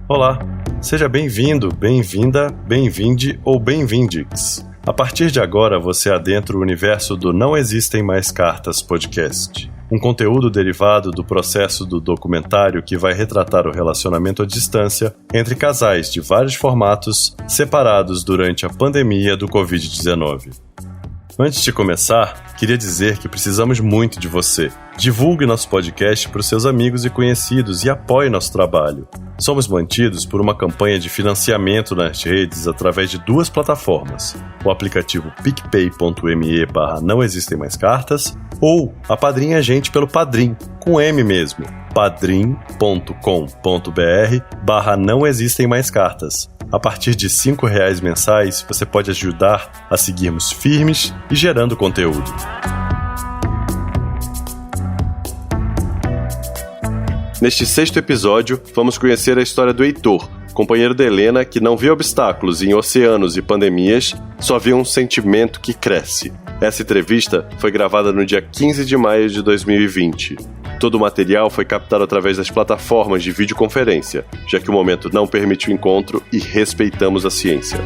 Olá, seja bem-vindo, bem-vinda, bem-vinde ou bem-vindix. A partir de agora você adentra o universo do Não Existem Mais Cartas podcast. Um conteúdo derivado do processo do documentário que vai retratar o relacionamento à distância entre casais de vários formatos separados durante a pandemia do Covid-19. Antes de começar, queria dizer que precisamos muito de você. Divulgue nosso podcast para os seus amigos e conhecidos e apoie nosso trabalho. Somos mantidos por uma campanha de financiamento nas redes através de duas plataformas, o aplicativo picpay.me/não existem mais cartas ou apadrinhe a gente pelo Padrim, com M mesmo, padrim.com.br/não existem mais cartas. A partir de R$5 mensais, você pode ajudar a seguirmos firmes e gerando conteúdo. Neste 6º episódio, vamos conhecer a história do Heitor, companheiro da Helena que não vê obstáculos em oceanos e pandemias, só vê um sentimento que cresce. Essa entrevista foi gravada no dia 15 de maio de 2020. Todo o material foi captado através das plataformas de videoconferência, já que o momento não permite o encontro e respeitamos a ciência.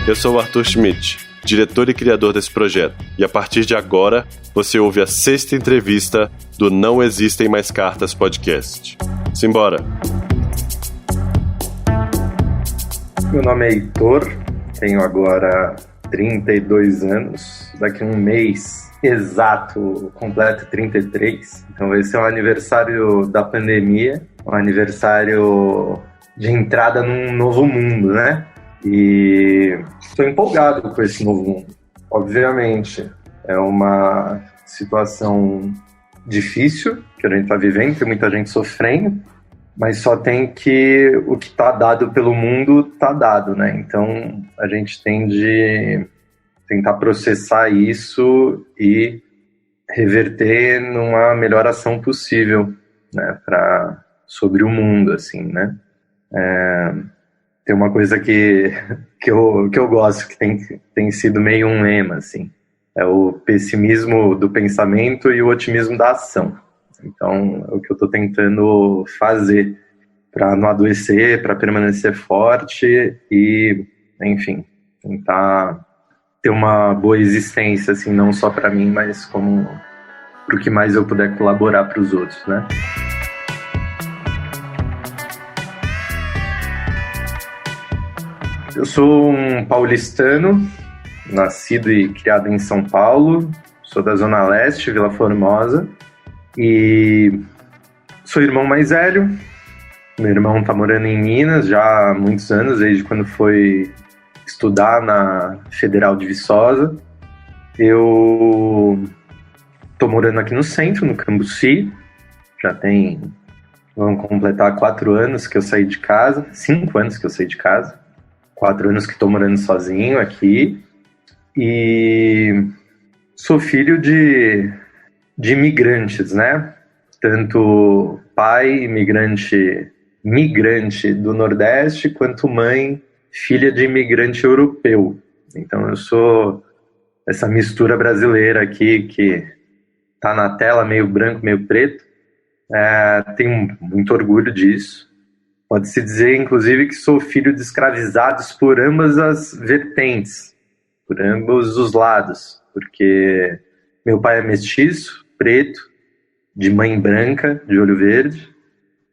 Eu sou o Arthur Schmidt, diretor e criador desse projeto, e a partir de agora você ouve a 6ª entrevista do Não Existem Mais Cartas podcast. Simbora! Meu nome é Heitor, tenho agora 32 anos, daqui a um mês exato, completo 33. Então vai ser um aniversário da pandemia, um aniversário de entrada num novo mundo, né? E estou empolgado com esse novo mundo. Obviamente, é uma situação difícil que a gente está vivendo, tem muita gente sofrendo, mas só tem que o que está dado pelo mundo está dado, né? Então a gente tem de tentar processar isso e reverter numa melhor ação possível, né, sobre o mundo, assim, né? Tem uma coisa que eu gosto, que tem sido meio um lema, assim, é o pessimismo do pensamento e o otimismo da ação. Então, é o que eu estou tentando fazer para não adoecer, para permanecer forte e, enfim, tentar ter uma boa existência, assim, não só para mim, mas como para o que mais eu puder colaborar para os outros, né? Eu sou um paulistano, nascido e criado em São Paulo, sou da Zona Leste, Vila Formosa, e sou irmão mais velho. Meu irmão está morando em Minas já há muitos anos, desde quando foi estudar na Federal de Viçosa. Eu estou morando aqui no centro, no Cambuci. Vão completar 4 anos que eu saí de casa, 5 anos que eu saí de casa, 4 anos que estou morando sozinho aqui. E sou filho de imigrantes, né? Tanto pai migrante do Nordeste, quanto mãe filha de imigrante europeu. Então eu sou essa mistura brasileira aqui que tá na tela, meio branco, meio preto. Tenho muito orgulho disso. Pode-se dizer, inclusive, que sou filho de escravizados por ambas as vertentes, por ambos os lados, porque meu pai é mestiço, preto, de mãe branca, de olho verde,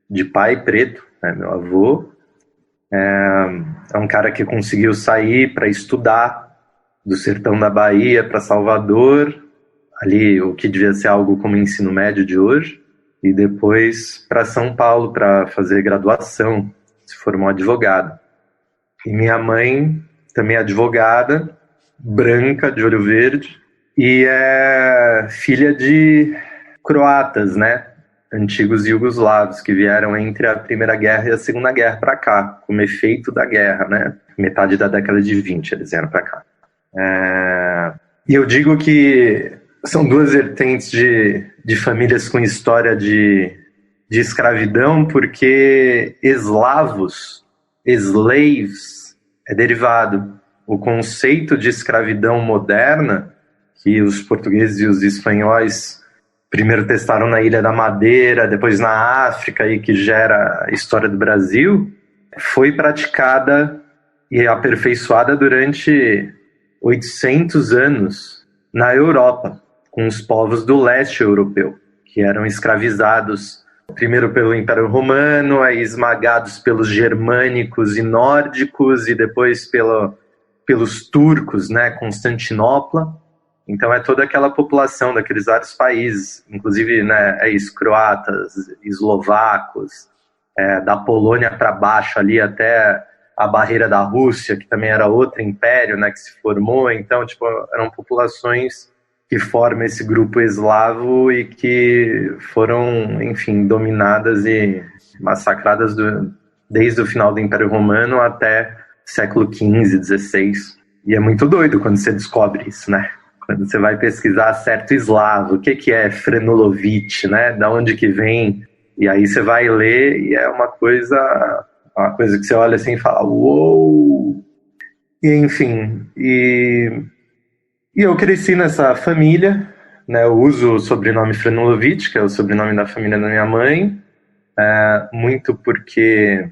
de pai preto, né, meu avô. É um cara que conseguiu sair para estudar do sertão da Bahia para Salvador, ali o que devia ser algo como ensino médio de hoje, e depois para São Paulo para fazer graduação, se formou advogado. E minha mãe também é advogada, branca, de olho verde, e é filha de croatas, né? Antigos iugoslavos que vieram entre a Primeira Guerra e a Segunda Guerra para cá, como efeito da guerra, né? Metade da década de 20 eles vieram para cá. E eu digo que são duas vertentes de famílias com história de escravidão, porque slaves, é derivado. O conceito de escravidão moderna, que os portugueses e os espanhóis primeiro testaram na Ilha da Madeira, depois na África, e que gera a história do Brasil, foi praticada e aperfeiçoada durante 800 anos na Europa, com os povos do leste europeu, que eram escravizados primeiro pelo Império Romano, aí esmagados pelos germânicos e nórdicos, e depois pelos turcos, né, Constantinopla. Então é toda aquela população daqueles vários países, inclusive, né, croatas, eslovacos, da Polônia para baixo ali até a barreira da Rússia, que também era outro império, né, que se formou. Então, tipo, eram populações que formam esse grupo eslavo e que foram, enfim, dominadas e massacradas desde o final do Império Romano até século XV, XVI. E é muito doido quando você descobre isso, né? Quando você vai pesquisar certo eslavo, o que é Frenulovich, né? Da onde que vem? E aí você vai ler e é uma coisa que você olha assim e fala, uou! E, enfim, e eu cresci nessa família, né? Eu uso o sobrenome Frenulovich, que é o sobrenome da família da minha mãe, muito porque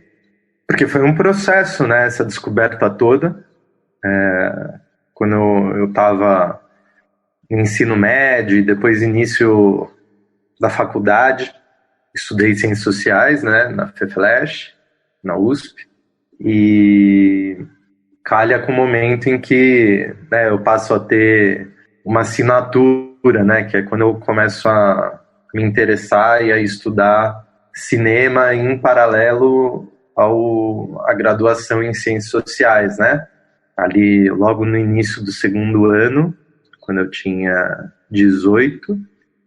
foi um processo, né? Essa descoberta toda. Quando eu estava no ensino médio e depois início da faculdade, estudei Ciências Sociais, né? Na FEFLESH, na USP, e calha com o momento em que, né, eu passo a ter uma assinatura, né, que é quando eu começo a me interessar e a estudar cinema em paralelo à graduação em Ciências Sociais, né? Ali, logo no início do segundo ano, quando eu tinha 18,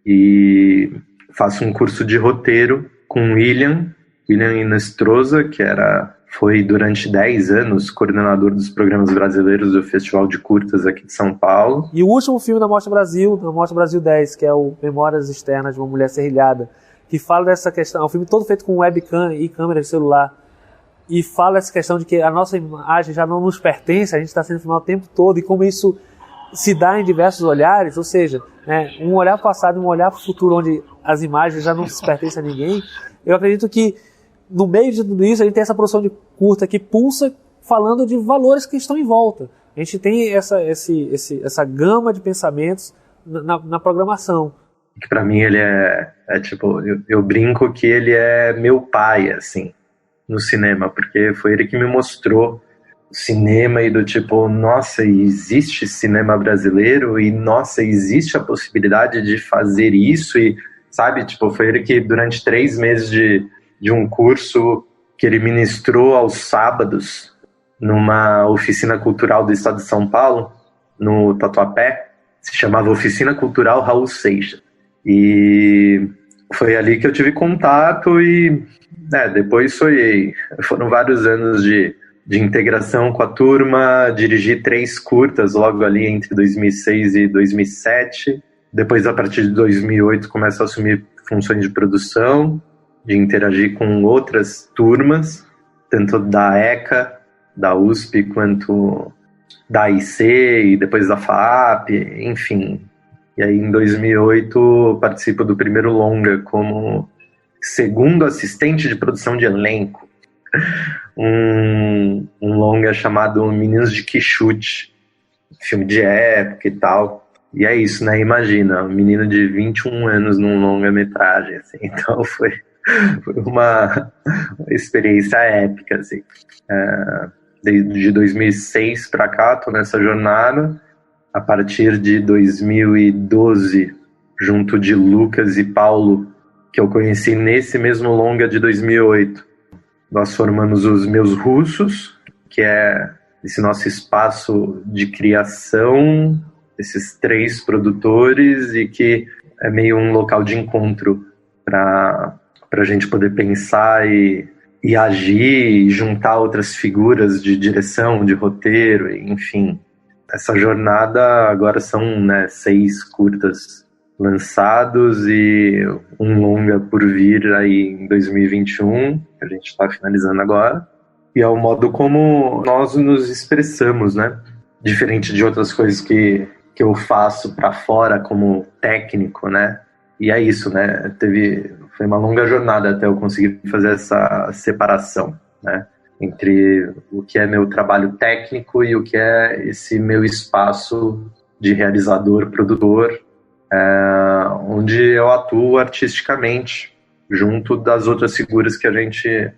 e faço um curso de roteiro com William Inestrosa, que foi durante 10 anos coordenador dos programas brasileiros do Festival de Curtas aqui de São Paulo. E o último filme da Mostra Brasil 10, que é o Memórias Externas de uma Mulher Serrilhada, que fala dessa questão, é um filme todo feito com webcam e câmera de celular, e fala dessa questão de que a nossa imagem já não nos pertence, a gente está sendo filmado o tempo todo, e como isso se dá em diversos olhares, ou seja, né, um olhar passado e um olhar para o futuro, onde as imagens já não se pertencem a ninguém. Eu acredito que no meio de tudo isso, a gente tem essa produção de curta que pulsa falando de valores que estão em volta. A gente tem essa gama de pensamentos na programação. Que para mim ele tipo, eu brinco que ele é meu pai, assim, no cinema, porque foi ele que me mostrou o cinema e do tipo, nossa, existe cinema brasileiro e nossa, existe a possibilidade de fazer isso e, sabe, tipo, foi ele que durante 3 meses de um curso que ele ministrou aos sábados numa oficina cultural do estado de São Paulo, no Tatuapé, se chamava Oficina Cultural Raul Seixas. E foi ali que eu tive contato e depois foram vários anos de integração com a turma, dirigi 3 curtas logo ali entre 2006 e 2007. Depois, a partir de 2008, começo a assumir funções de produção, de interagir com outras turmas, tanto da ECA, da USP, quanto da AIC e depois da FAAP, enfim. E aí, em 2008, participo do primeiro longa como segundo assistente de produção de elenco. Um longa chamado Meninos de Quixute, filme de época e tal. E é isso, né? Imagina, um menino de 21 anos num longa-metragem, assim. Então foi uma experiência épica, assim. De 2006 para cá, tô nessa jornada. A partir de 2012, junto de Lucas e Paulo, que eu conheci nesse mesmo longa de 2008, nós formamos os Meus Russos, que é esse nosso espaço de criação, esses 3 produtores, e que é meio um local de encontro para a gente poder pensar e agir e juntar outras figuras de direção, de roteiro, enfim. Essa jornada agora são 6 curtas lançados e um longa por vir aí em 2021, que a gente está finalizando agora. E é o modo como nós nos expressamos, né? Diferente de outras coisas que eu faço para fora como técnico, né? E é isso, né? Foi uma longa jornada até eu conseguir fazer essa separação, né? Entre o que é meu trabalho técnico e o que é esse meu espaço de realizador, produtor, onde eu atuo artisticamente, junto das outras figuras que a gente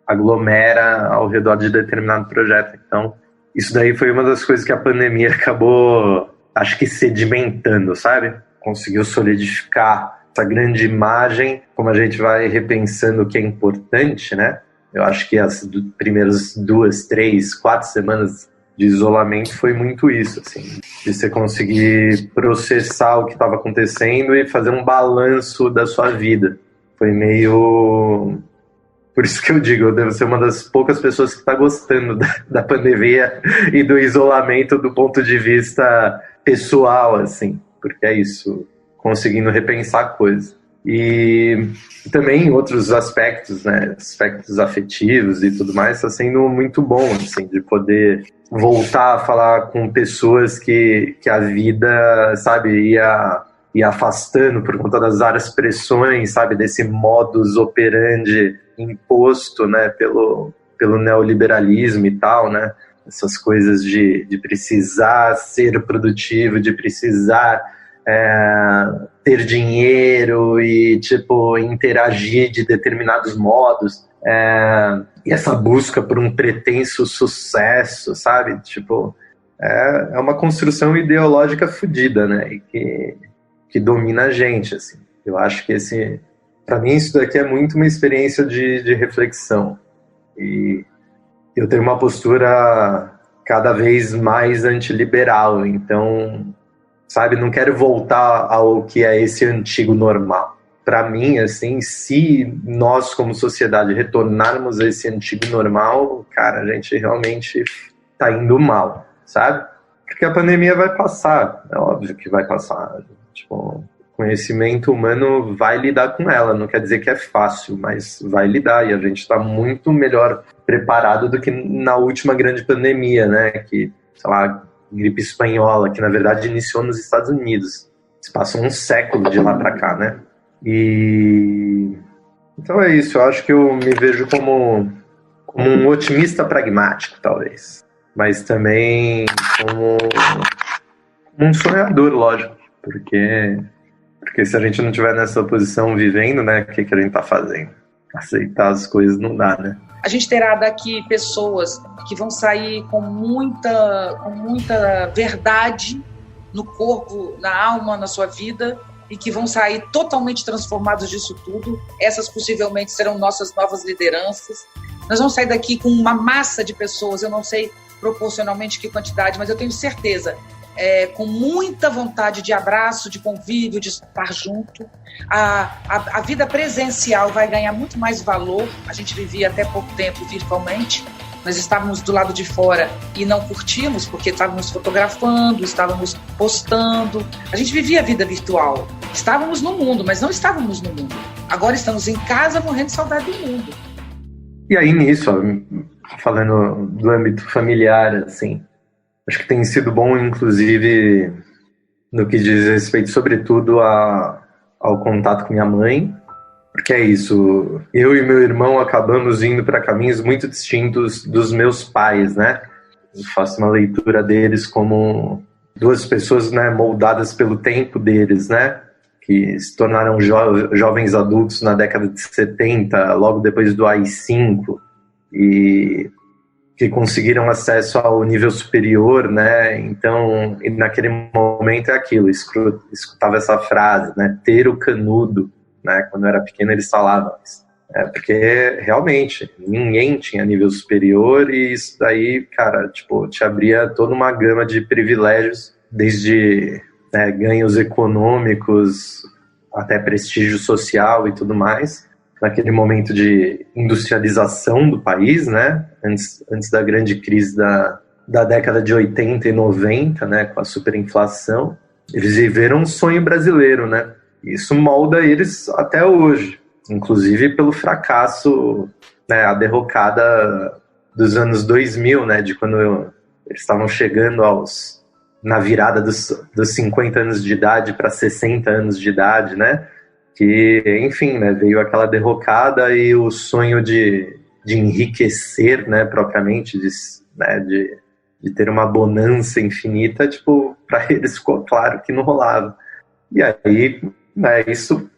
aglomera ao redor de determinado projeto. Então, isso daí foi uma das coisas que a pandemia acabou, acho que sedimentando, sabe? Conseguiu solidificar essa grande imagem, como a gente vai repensando o que é importante, né? Eu acho que as primeiras 2, 3, 4 semanas de isolamento foi muito isso, assim, de você conseguir processar o que estava acontecendo e fazer um balanço da sua vida. Foi meio... Por isso que eu digo, eu devo ser uma das poucas pessoas que está gostando da pandemia e do isolamento do ponto de vista pessoal, assim, porque é isso, conseguindo repensar coisas. E também outros aspectos, né, aspectos afetivos e tudo mais, está sendo muito bom, assim, de poder voltar a falar com pessoas que a vida, sabe, ia afastando por conta das várias pressões, sabe, desse modus operandi imposto, né, pelo neoliberalismo e tal, né, essas coisas de precisar ser produtivo, de precisar ter dinheiro e, tipo, interagir de determinados modos, e essa busca por um pretenso sucesso, sabe, tipo, é uma construção ideológica fodida, né, e que domina a gente, assim. Eu acho que para mim isso daqui é muito uma experiência de reflexão, e eu tenho uma postura cada vez mais antiliberal, então, sabe, não quero voltar ao que é esse antigo normal. Para mim, assim, se nós como sociedade retornarmos a esse antigo normal, cara, a gente realmente tá indo mal, sabe? Porque a pandemia vai passar, é óbvio que vai passar. Tipo, o conhecimento humano vai lidar com ela, não quer dizer que é fácil, mas vai lidar, e a gente está muito melhor preparado do que na última grande pandemia, né, que, sei lá, gripe espanhola, que na verdade iniciou nos Estados Unidos. Se passou um século de lá para cá, né, e... Então é isso, eu acho que eu me vejo como um otimista pragmático, talvez, mas também como um sonhador, lógico, porque se a gente não estiver nessa posição vivendo, né, o que a gente tá fazendo? Aceitar as coisas não dá, né? A gente terá daqui pessoas que vão sair com muita verdade no corpo, na alma, na sua vida, e que vão sair totalmente transformados disso tudo. Essas possivelmente serão nossas novas lideranças. Nós vamos sair daqui com uma massa de pessoas, eu não sei proporcionalmente que quantidade, mas eu tenho certeza, com muita vontade de abraço, de convívio, de estar junto. A vida presencial vai ganhar muito mais valor. A gente vivia até pouco tempo virtualmente. Nós estávamos do lado de fora e não curtimos, porque estávamos fotografando, estávamos postando. A gente vivia a vida virtual. Estávamos no mundo, mas não estávamos no mundo. Agora estamos em casa morrendo de saudade do mundo. E aí nisso, falando do âmbito familiar, assim, acho que tem sido bom, inclusive, no que diz respeito, sobretudo, ao contato com minha mãe, porque é isso, eu e meu irmão acabamos indo para caminhos muito distintos dos meus pais, né? Eu faço uma leitura deles como duas pessoas, né, moldadas pelo tempo deles, né? Que se tornaram jovens adultos na década de 70, logo depois do AI-5, e que conseguiram acesso ao nível superior, né? Então, e naquele momento é aquilo, escutava essa frase, né? Ter o canudo, né? Quando eu era pequeno eles falavam isso. Porque realmente ninguém tinha nível superior, e isso daí, cara, tipo, te abria toda uma gama de privilégios, desde ganhos econômicos até prestígio social e tudo mais, naquele momento de industrialização do país, né, antes da grande crise da década de 80 e 90, né, com a superinflação. Eles viveram um sonho brasileiro, né, isso molda eles até hoje, inclusive pelo fracasso, né, a derrocada dos anos 2000, né, de quando eles estavam chegando aos na virada dos 50 anos de idade para 60 anos de idade, né? Que, enfim, né, veio aquela derrocada e o sonho de enriquecer, né, propriamente, de ter uma bonança infinita, tipo, para eles ficou claro que não rolava. E aí, né, isso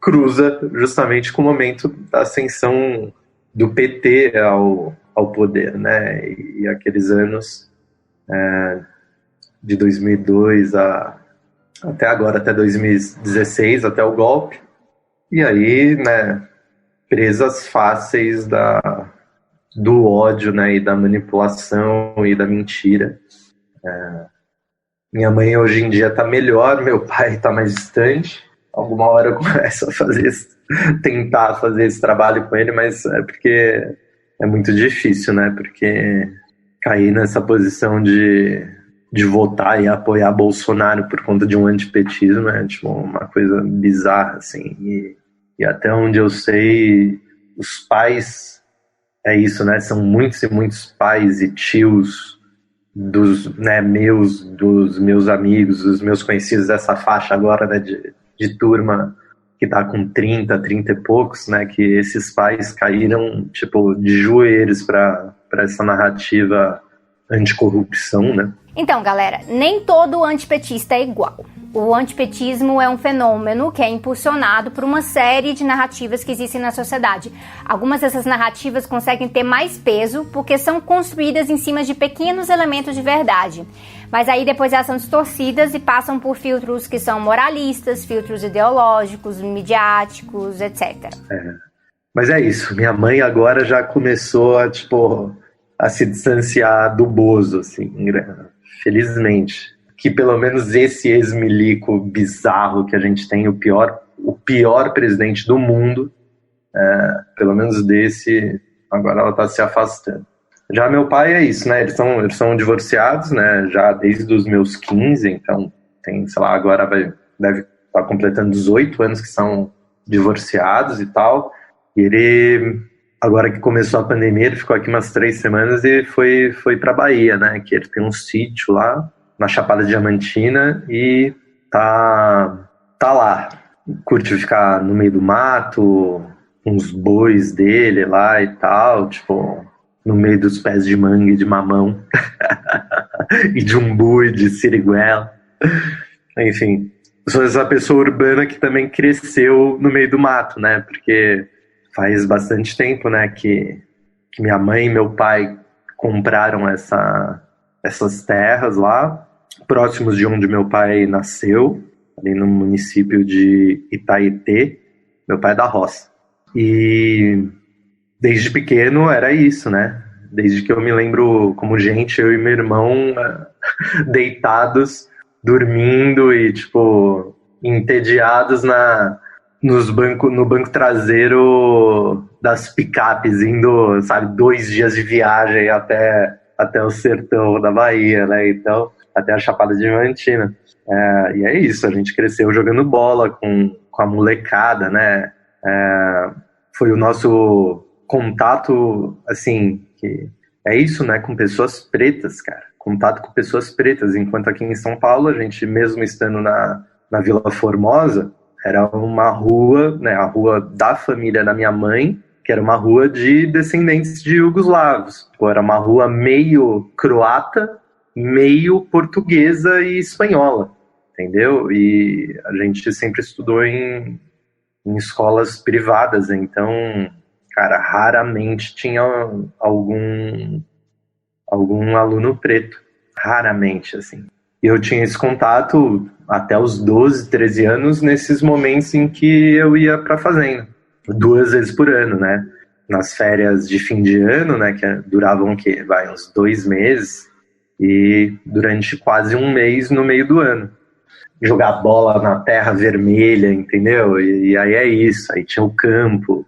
cruza justamente com o momento da ascensão do PT ao poder, né? E aqueles anos de 2002 até agora, até 2016, até o golpe. E aí, né, presas fáceis do ódio, né, e da manipulação e da mentira. Minha mãe hoje em dia tá melhor, meu pai tá mais distante. Alguma hora eu começo a tentar fazer esse trabalho com ele, mas é porque é muito difícil, né? Porque cair nessa posição de votar e apoiar Bolsonaro por conta de um antipetismo é tipo uma coisa bizarra, assim. E até onde eu sei, os pais, é isso, né? São muitos e muitos pais e tios dos meus amigos, dos meus conhecidos dessa faixa agora, né, de turma que tá com 30 e poucos, né, que esses pais caíram, tipo, de joelhos para essa narrativa anticorrupção, né? Então, galera, nem todo antipetista é igual. O antipetismo é um fenômeno que é impulsionado por uma série de narrativas que existem na sociedade. Algumas dessas narrativas conseguem ter mais peso porque são construídas em cima de pequenos elementos de verdade. Mas aí depois elas são distorcidas e passam por filtros que são moralistas, filtros ideológicos, midiáticos, etc. Mas é isso, minha mãe agora já começou a se distanciar do Bozo, assim, felizmente. Que pelo menos esse ex-milico bizarro que a gente tem, o pior presidente do mundo, pelo menos desse, agora ela está se afastando. Já meu pai é isso, né? Eles são divorciados, né? Já desde os meus 15, então tem, sei lá, agora deve estar completando 18 anos que são divorciados e tal. E ele, agora que começou a pandemia, ele ficou aqui umas 3 semanas e foi pra Bahia, né? Que ele tem um sítio lá na Chapada Diamantina e tá lá. Curte ficar no meio do mato, com os bois dele lá e tal, tipo, no meio dos pés de manga e de mamão. E de umbu e de siriguela. Enfim, sou essa pessoa urbana que também cresceu no meio do mato, né? Porque faz bastante tempo, né, que minha mãe e meu pai compraram essas terras lá, próximos de onde meu pai nasceu, ali no município de Itaetê. Meu pai é da roça. E desde pequeno era isso, né? Desde que eu me lembro como gente, eu e meu irmão deitados, dormindo e, tipo, entediados no banco traseiro das picapes, indo, sabe, 2 dias de viagem até o sertão da Bahia, né? Então, até a Chapada Diamantina. E é isso, a gente cresceu jogando bola com a molecada, né? Foi o nosso contato, assim, que é isso, né? Com pessoas pretas, cara. Contato com pessoas pretas. Enquanto aqui em São Paulo, a gente, mesmo estando na Vila Formosa, era uma rua, né? A rua da família da minha mãe, que era uma rua de descendentes de iugoslavos. Era uma rua meio croata, meio portuguesa e espanhola, entendeu? E a gente sempre estudou em escolas privadas, então, cara, raramente tinha algum aluno preto, raramente, assim. E eu tinha esse contato até os 12, 13 anos, nesses momentos em que eu ia pra fazenda, 2 vezes por ano, né? Nas férias de fim de ano, né, que duravam uns 2 meses, e durante quase 1 mês no meio do ano. Jogar bola na terra vermelha, entendeu? E aí é isso, aí tinha o campo,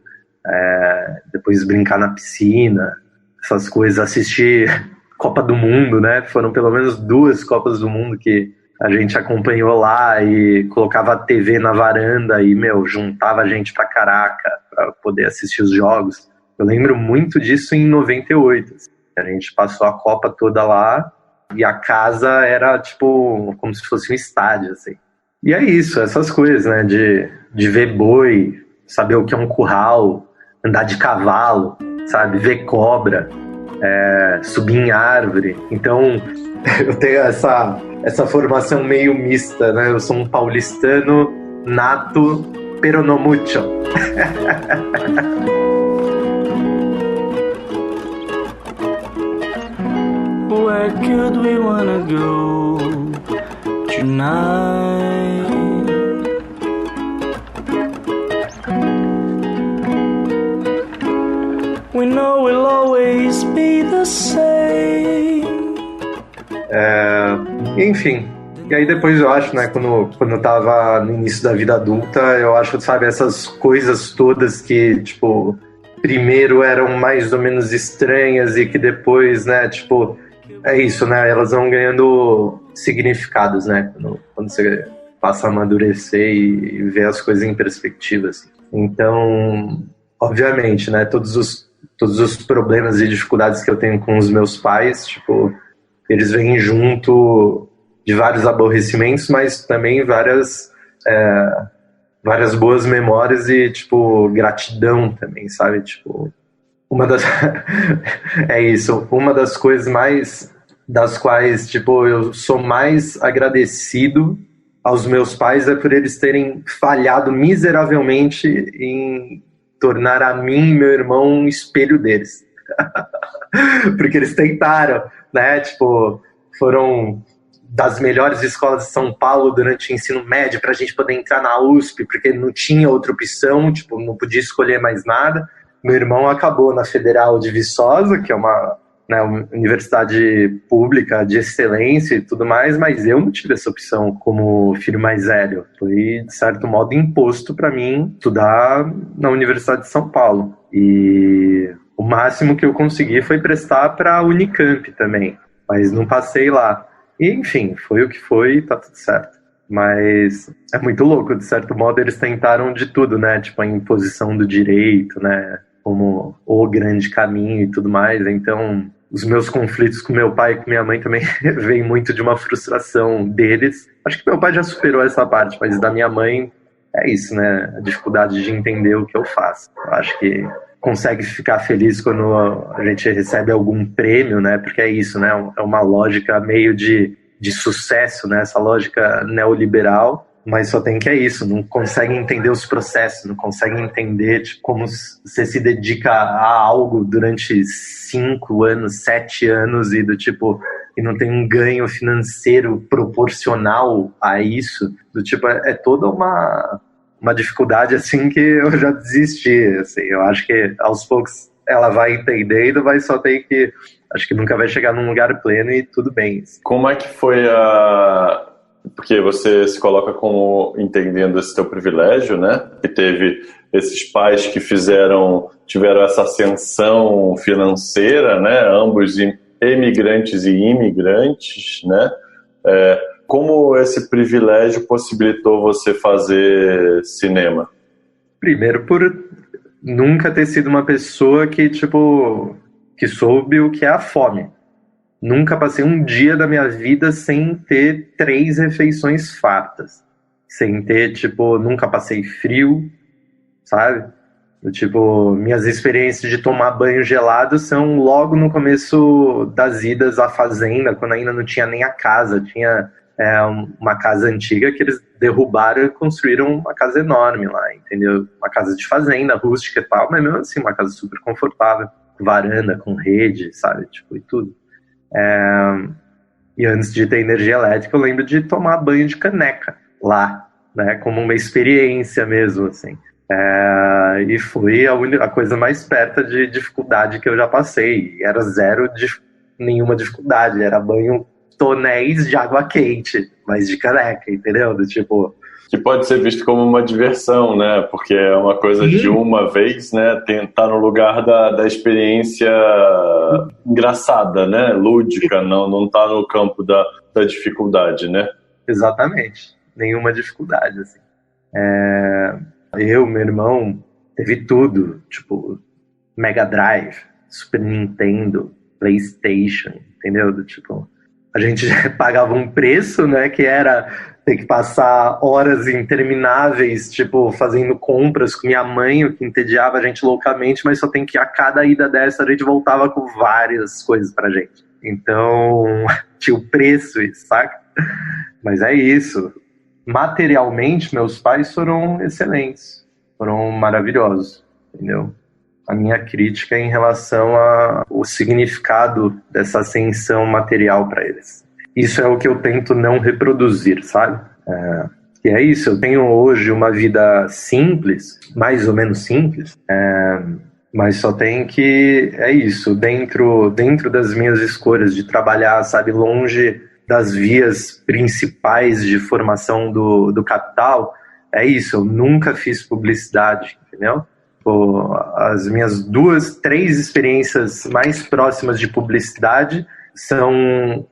depois brincar na piscina, essas coisas, assistir Copa do Mundo, né? Foram pelo menos 2 Copas do Mundo que a gente acompanhou lá e colocava a TV na varanda e, juntava a gente pra caraca pra poder assistir os jogos. Eu lembro muito disso em 98. A gente passou a Copa toda lá E a casa era, tipo, como se fosse um estádio, assim. E é isso, essas coisas, né? De ver boi, saber o que é um curral, andar de cavalo, sabe? Ver cobra, subir em árvore. Então, eu tenho essa formação meio mista, né? Eu sou um paulistano nato, pero no mucho. Where could we wanna go tonight? We know we'll always be the same. Enfim. E aí depois eu acho, né, quando eu tava no início da vida adulta, eu acho, sabe, essas coisas todas que, tipo, primeiro eram mais ou menos estranhas e que depois, né, tipo, é isso, né, elas vão ganhando significados, né, quando você passa a amadurecer e ver as coisas em perspectiva, assim. Então, obviamente, né, todos os problemas e dificuldades que eu tenho com os meus pais, tipo, eles vêm junto de vários aborrecimentos, mas também várias boas memórias e, tipo, gratidão também, sabe? Tipo, é isso, uma das coisas mais das quais, tipo, eu sou mais agradecido aos meus pais é por eles terem falhado miseravelmente em tornar a mim e meu irmão um espelho deles. Porque eles tentaram, né? Tipo, foram das melhores escolas de São Paulo durante o ensino médio pra gente poder entrar na USP, porque não tinha outra opção, tipo, não podia escolher mais nada. Meu irmão acabou na Federal de Viçosa, que é uma universidade pública de excelência e tudo mais, mas eu não tive essa opção como filho mais velho. Foi, de certo modo, imposto para mim estudar na Universidade de São Paulo. E o máximo que eu consegui foi prestar para a Unicamp também, mas não passei lá. E, enfim, foi o que foi, tá tudo certo. Mas é muito louco, de certo modo, eles tentaram de tudo, né? Tipo, a imposição do direito, né? Como o grande caminho e tudo mais. Então, os meus conflitos com meu pai e com minha mãe também vêm muito de uma frustração deles. Acho que meu pai já superou essa parte, mas da minha mãe é isso, né? A dificuldade de entender o que eu faço. Eu acho que consegue ficar feliz quando a gente recebe algum prêmio, né? Porque é isso, né? É uma lógica meio de sucesso, né? Essa lógica neoliberal, mas só tem que é isso, não consegue entender os processos, não consegue entender tipo, como você se dedica a algo durante 5 anos, 7 anos e do tipo, e não tem um ganho financeiro proporcional a isso, do tipo, é toda uma dificuldade assim que eu já desisti, assim, eu acho que aos poucos ela vai entendendo, mas só tem que, acho que nunca vai chegar num lugar pleno e tudo bem. Como é que foi porque você se coloca como entendendo esse teu privilégio, né? Que teve esses pais que tiveram essa ascensão financeira, né? Ambos emigrantes e imigrantes, né? Como esse privilégio possibilitou você fazer cinema? Primeiro, por nunca ter sido uma pessoa que, tipo, que soube o que é a fome. Nunca passei um dia da minha vida sem ter 3 refeições fartas. Sem ter, tipo, nunca passei frio, sabe? Tipo, minhas experiências de tomar banho gelado são logo no começo das idas à fazenda, quando ainda não tinha nem a casa. Tinha uma casa antiga que eles derrubaram e construíram uma casa enorme lá, entendeu? Uma casa de fazenda, rústica e tal, mas mesmo assim, uma casa super confortável. Varanda, com rede, sabe? Tipo, e tudo. E antes de ter energia elétrica, eu lembro de tomar banho de caneca lá, né? Como uma experiência mesmo, assim. E foi a coisa mais perto de dificuldade que eu já passei. Era zero de nenhuma dificuldade, era banho tonéis de água quente, mas de caneca, entendeu? Do tipo... Que pode ser visto como uma diversão, né? Porque é uma coisa de uma vez, né? Tentar no lugar da experiência engraçada, né? Lúdica, não tá no campo da dificuldade, né? Exatamente. Nenhuma dificuldade, assim. Meu irmão, teve tudo. Tipo, Mega Drive, Super Nintendo, PlayStation, entendeu? Do tipo... a gente pagava um preço, né, que era ter que passar horas intermináveis, tipo, fazendo compras com minha mãe, o que entediava a gente loucamente, mas só tem que, a cada ida dessa, a gente voltava com várias coisas pra gente. Então, tinha o preço, saca? Mas é isso. Materialmente, meus pais foram excelentes, foram maravilhosos, entendeu? A minha crítica é em relação ao significado dessa ascensão material para eles. Isso é o que eu tento não reproduzir, sabe? E é isso, eu tenho hoje uma vida simples, mais ou menos simples, mas só tem que, é isso, dentro das minhas escolhas de trabalhar, sabe, longe das vias principais de formação do capital, é isso, eu nunca fiz publicidade, entendeu? As minhas 2, 3 experiências mais próximas de publicidade são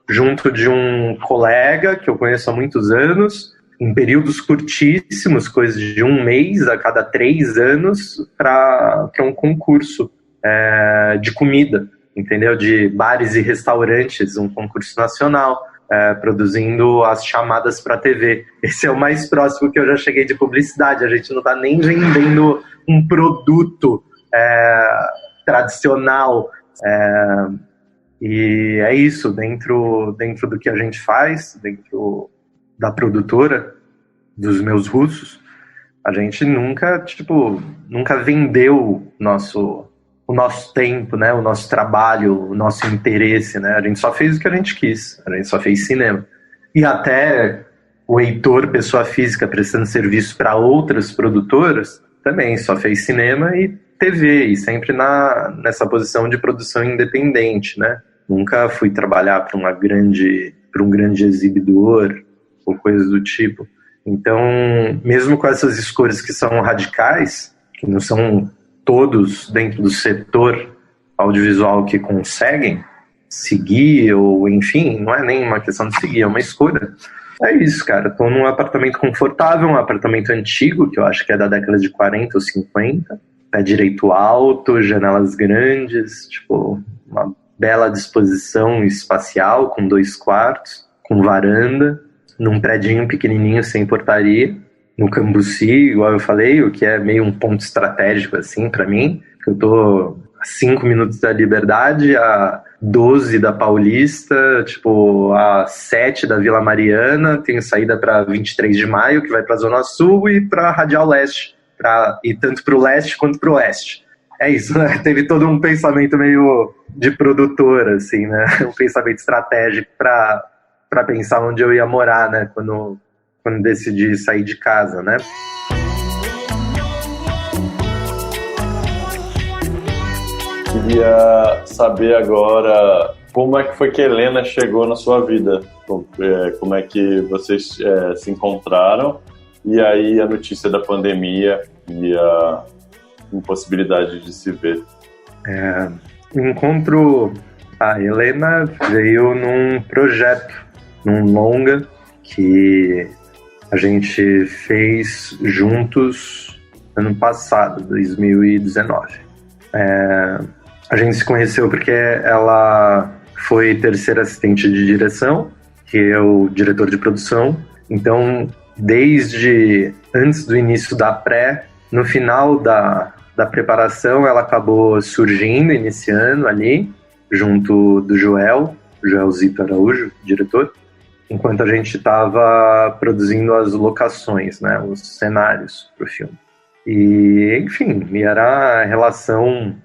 junto de um colega que eu conheço há muitos anos, em períodos curtíssimos, coisas de 1 mês a cada 3 anos, para um concurso de comida, entendeu? De bares e restaurantes, um concurso nacional, produzindo as chamadas para a TV. Esse é o mais próximo que eu já cheguei de publicidade. A gente não está nem vendendo um produto tradicional. E é isso, dentro do que a gente faz, dentro da produtora, dos meus russos, a gente nunca vendeu o nosso tempo, né, o nosso trabalho, o nosso interesse, né? A gente só fez o que a gente quis, a gente só fez cinema. E até o Heitor, pessoa física, prestando serviço para outras produtoras, também só fez cinema e TV, e sempre nessa posição de produção independente, né? Nunca fui trabalhar para um grande exibidor ou coisas do tipo. Então, mesmo com essas escolhas que são radicais, que não são todos dentro do setor audiovisual que conseguem seguir, ou enfim, não é nem uma questão de seguir, é uma escolha. É isso, cara. Estou num apartamento confortável, um apartamento antigo, que eu acho que é da década de 40 ou 50. Pé direito alto, janelas grandes, tipo, uma bela disposição espacial, com 2 quartos, com varanda, num predinho pequenininho, sem portaria, no Cambuci, igual eu falei, o que é meio um ponto estratégico, assim, para mim, que eu tô a 5 minutos da Liberdade, a 12 da Paulista, tipo, a 7 da Vila Mariana, tenho saída para 23 de maio, que vai para a Zona Sul, e para Radial Leste, e tanto para o leste quanto para o oeste. É isso, né? Teve todo um pensamento meio de produtor, assim, né? Um pensamento estratégico para pensar onde eu ia morar, né? Quando decidi sair de casa, né? Queria saber agora como é que foi que a Helena chegou na sua vida, como é que vocês se encontraram, e aí a notícia da pandemia e a impossibilidade de se ver. O encontro, a Helena veio num projeto, num longa que a gente fez juntos ano passado, 2019. A gente se conheceu porque ela foi terceira assistente de direção, que é o diretor de produção. Então, desde antes do início da pré, no final da preparação, ela acabou surgindo, iniciando ali, junto do Joel Zito Araújo, diretor, enquanto a gente estava produzindo as locações, né, os cenários para o filme. E, enfim, era a relação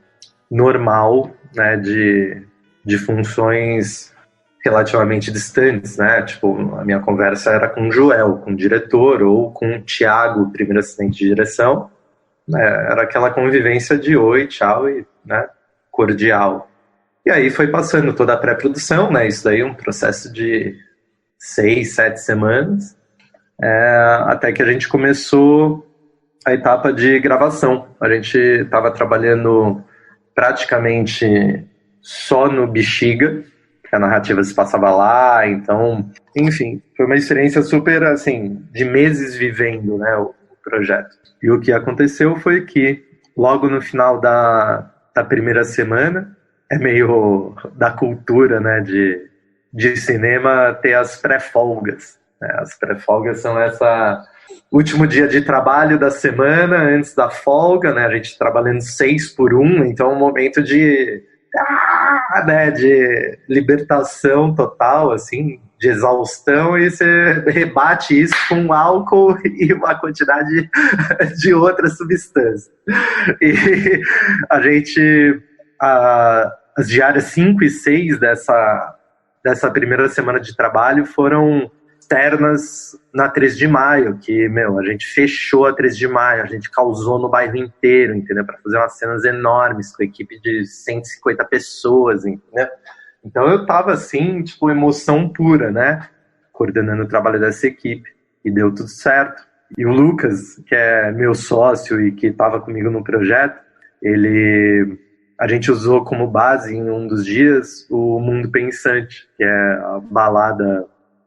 normal, né, de funções relativamente distantes, né? Tipo, a minha conversa era com o Joel, com o diretor, ou com o Thiago, primeiro assistente de direção. Era aquela convivência de oi, tchau, e, né, cordial. E aí foi passando toda a pré-produção, né? Isso daí é um processo de 6, 7 semanas, até que a gente começou a etapa de gravação. A gente estava trabalhando praticamente só no Bexiga, que a narrativa se passava lá, então, enfim, foi uma experiência super, assim, de meses vivendo, né, o projeto. E o que aconteceu foi que, logo no final da primeira semana, é meio da cultura, né, de de cinema ter as pré-folgas. As pré-folgas são esse último dia de trabalho da semana, antes da folga, né? A gente trabalhando 6x1, então é um momento de libertação total, assim, de exaustão, e você rebate isso com álcool e uma quantidade de outras substâncias. E a gente, as diárias 5 e 6 dessa primeira semana de trabalho foram externas na 13 de maio, que, a gente fechou a 13 de maio, a gente causou no bairro inteiro, entendeu? Para fazer umas cenas enormes, com a equipe de 150 pessoas, entendeu? Então eu tava assim, tipo, emoção pura, né? Coordenando o trabalho dessa equipe, e deu tudo certo. E o Lucas, que é meu sócio e que tava comigo no projeto, a gente usou como base em um dos dias o Mundo Pensante, que é a balada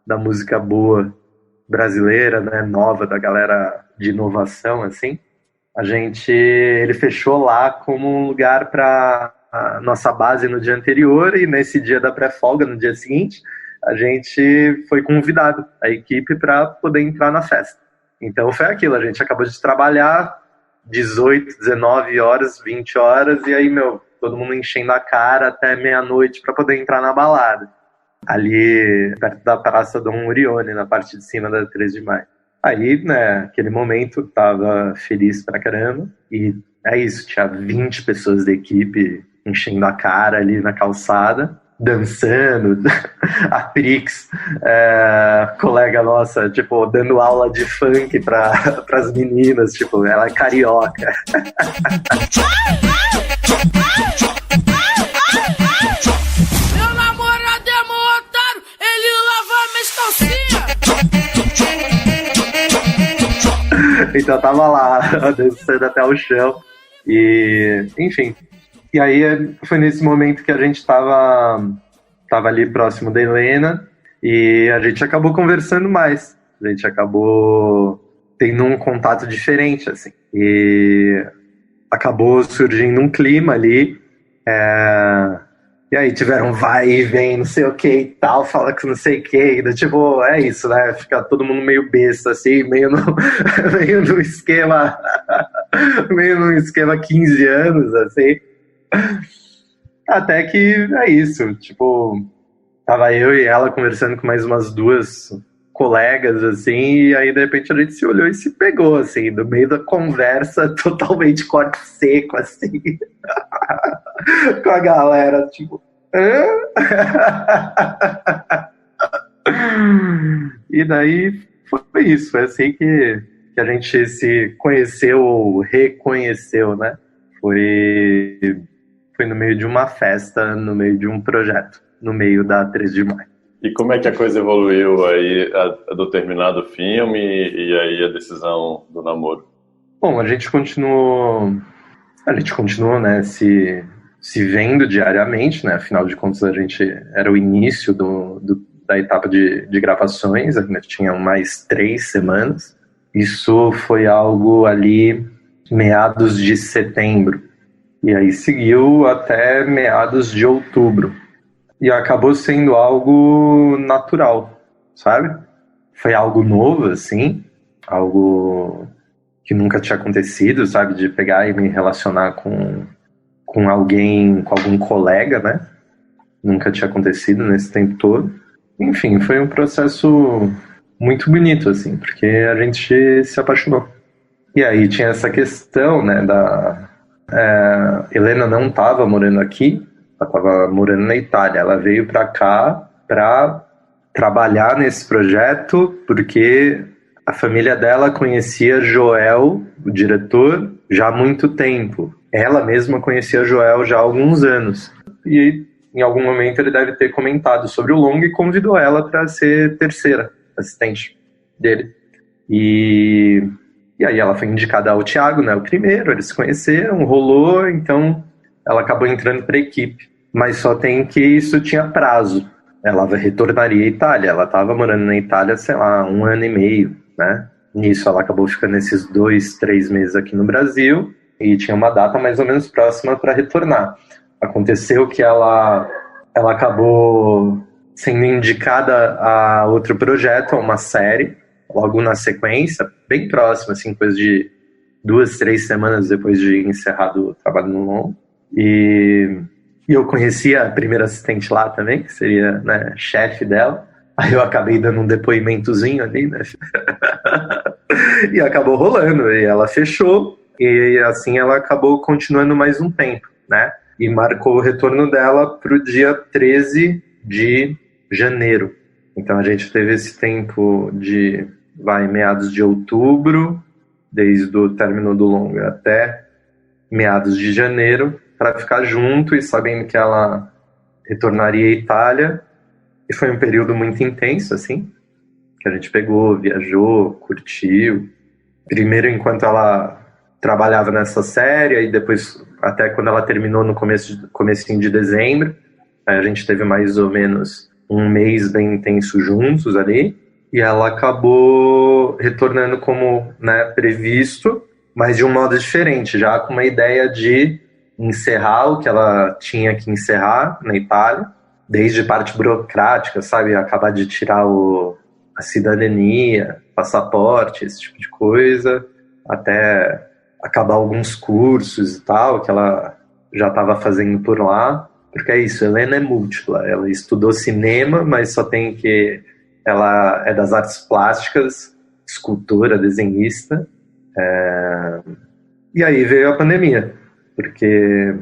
da música boa brasileira, né, nova, da galera de inovação, assim. Ele fechou lá como um lugar para a nossa base no dia anterior, e nesse dia da pré-folga, no dia seguinte, a gente foi convidado, a equipe, para poder entrar na festa. Então foi aquilo, a gente acabou de trabalhar 18, 19 horas, 20 horas, e aí, todo mundo enchendo a cara até meia-noite para poder entrar na balada. Ali, perto da Praça Dom Urione, na parte de cima da 13 de maio. Aí, aquele momento, tava feliz pra caramba. E é isso, tinha 20 pessoas da equipe enchendo a cara ali na calçada, dançando. A Prix, colega nossa, tipo, dando aula de funk pras meninas, tipo, ela é carioca. Então eu tava lá, descendo até o chão. E, enfim. E aí foi nesse momento que a gente tava ali próximo da Helena, e a gente acabou conversando mais. A gente acabou tendo um contato diferente, assim. E acabou surgindo um clima ali. E aí tiveram vai e vem, não sei o que e tal, fala que não sei o que, tipo, é isso, né? Fica todo mundo meio besta, assim, meio no esquema 15 anos, assim. Até que é isso, tipo, tava eu e ela conversando com mais umas 2 colegas, assim, e aí de repente a gente se olhou e se pegou, assim, no meio da conversa, totalmente corte seco, assim, com a galera, tipo, E daí foi isso, foi assim que a gente se conheceu ou reconheceu, né? Foi no meio de uma festa, no meio de um projeto, no meio da 13 de maio. E como é que a coisa evoluiu aí do terminado filme e aí a decisão do namoro? Bom, a gente continuou, né, se vendo diariamente, né? Afinal de contas, a gente era o início da etapa de gravações, ainda tinham mais 3 semanas. Isso foi algo ali meados de setembro. E aí seguiu até meados de outubro. E acabou sendo algo natural, sabe? Foi algo novo, assim, algo que nunca tinha acontecido, sabe? De pegar e me relacionar com alguém, com algum colega, né? Nunca tinha acontecido nesse tempo todo. Enfim, foi um processo muito bonito, assim, porque a gente se apaixonou. E aí tinha essa questão, né, Helena não estava morando aqui, ela estava morando na Itália. Ela veio para cá para trabalhar nesse projeto porque a família dela conhecia Joel, o diretor, já há muito tempo. Ela mesma conhecia Joel já há alguns anos. E em algum momento ele deve ter comentado sobre o longa e convidou ela para ser terceira assistente dele. E aí ela foi indicada ao Thiago, né, o primeiro, eles se conheceram, rolou, então ela acabou entrando para a equipe. Mas só tem que isso tinha prazo. Ela retornaria à Itália, ela estava morando na Itália, sei lá, 1 ano e meio, né? Nisso ela acabou ficando esses 2, 3 meses aqui no Brasil e tinha uma data mais ou menos próxima para retornar. Aconteceu que ela acabou sendo indicada a outro projeto, a uma série, logo na sequência, bem próxima, assim, coisa de 2, 3 semanas depois de encerrado o trabalho no longo. E eu conhecia a primeira assistente lá também, que seria, né, chefe dela. Aí eu acabei dando um depoimentozinho ali, né? E acabou rolando, e ela fechou, e assim ela acabou continuando mais um tempo, né? E marcou o retorno dela para o dia 13 de janeiro. Então a gente teve esse tempo de, meados de outubro, desde o término do longa até meados de janeiro, para ficar junto e sabendo que ela retornaria à Itália. E foi um período muito intenso, assim, que a gente pegou, viajou, curtiu. Primeiro enquanto ela trabalhava nessa série, e depois até quando ela terminou no comecinho de dezembro. Aí a gente teve mais ou menos um mês bem intenso juntos ali. E ela acabou retornando como, né, previsto, mas de um modo diferente, já com uma ideia de encerrar o que ela tinha que encerrar na Itália, desde parte burocrática, sabe? Acabar de tirar a cidadania, passaporte, esse tipo de coisa, até acabar alguns cursos e tal, que ela já estava fazendo por lá. Porque é isso, Helena é múltipla. Ela estudou cinema, mas só tem que... Ela é das artes plásticas, escultora, desenhista. E aí veio a pandemia, porque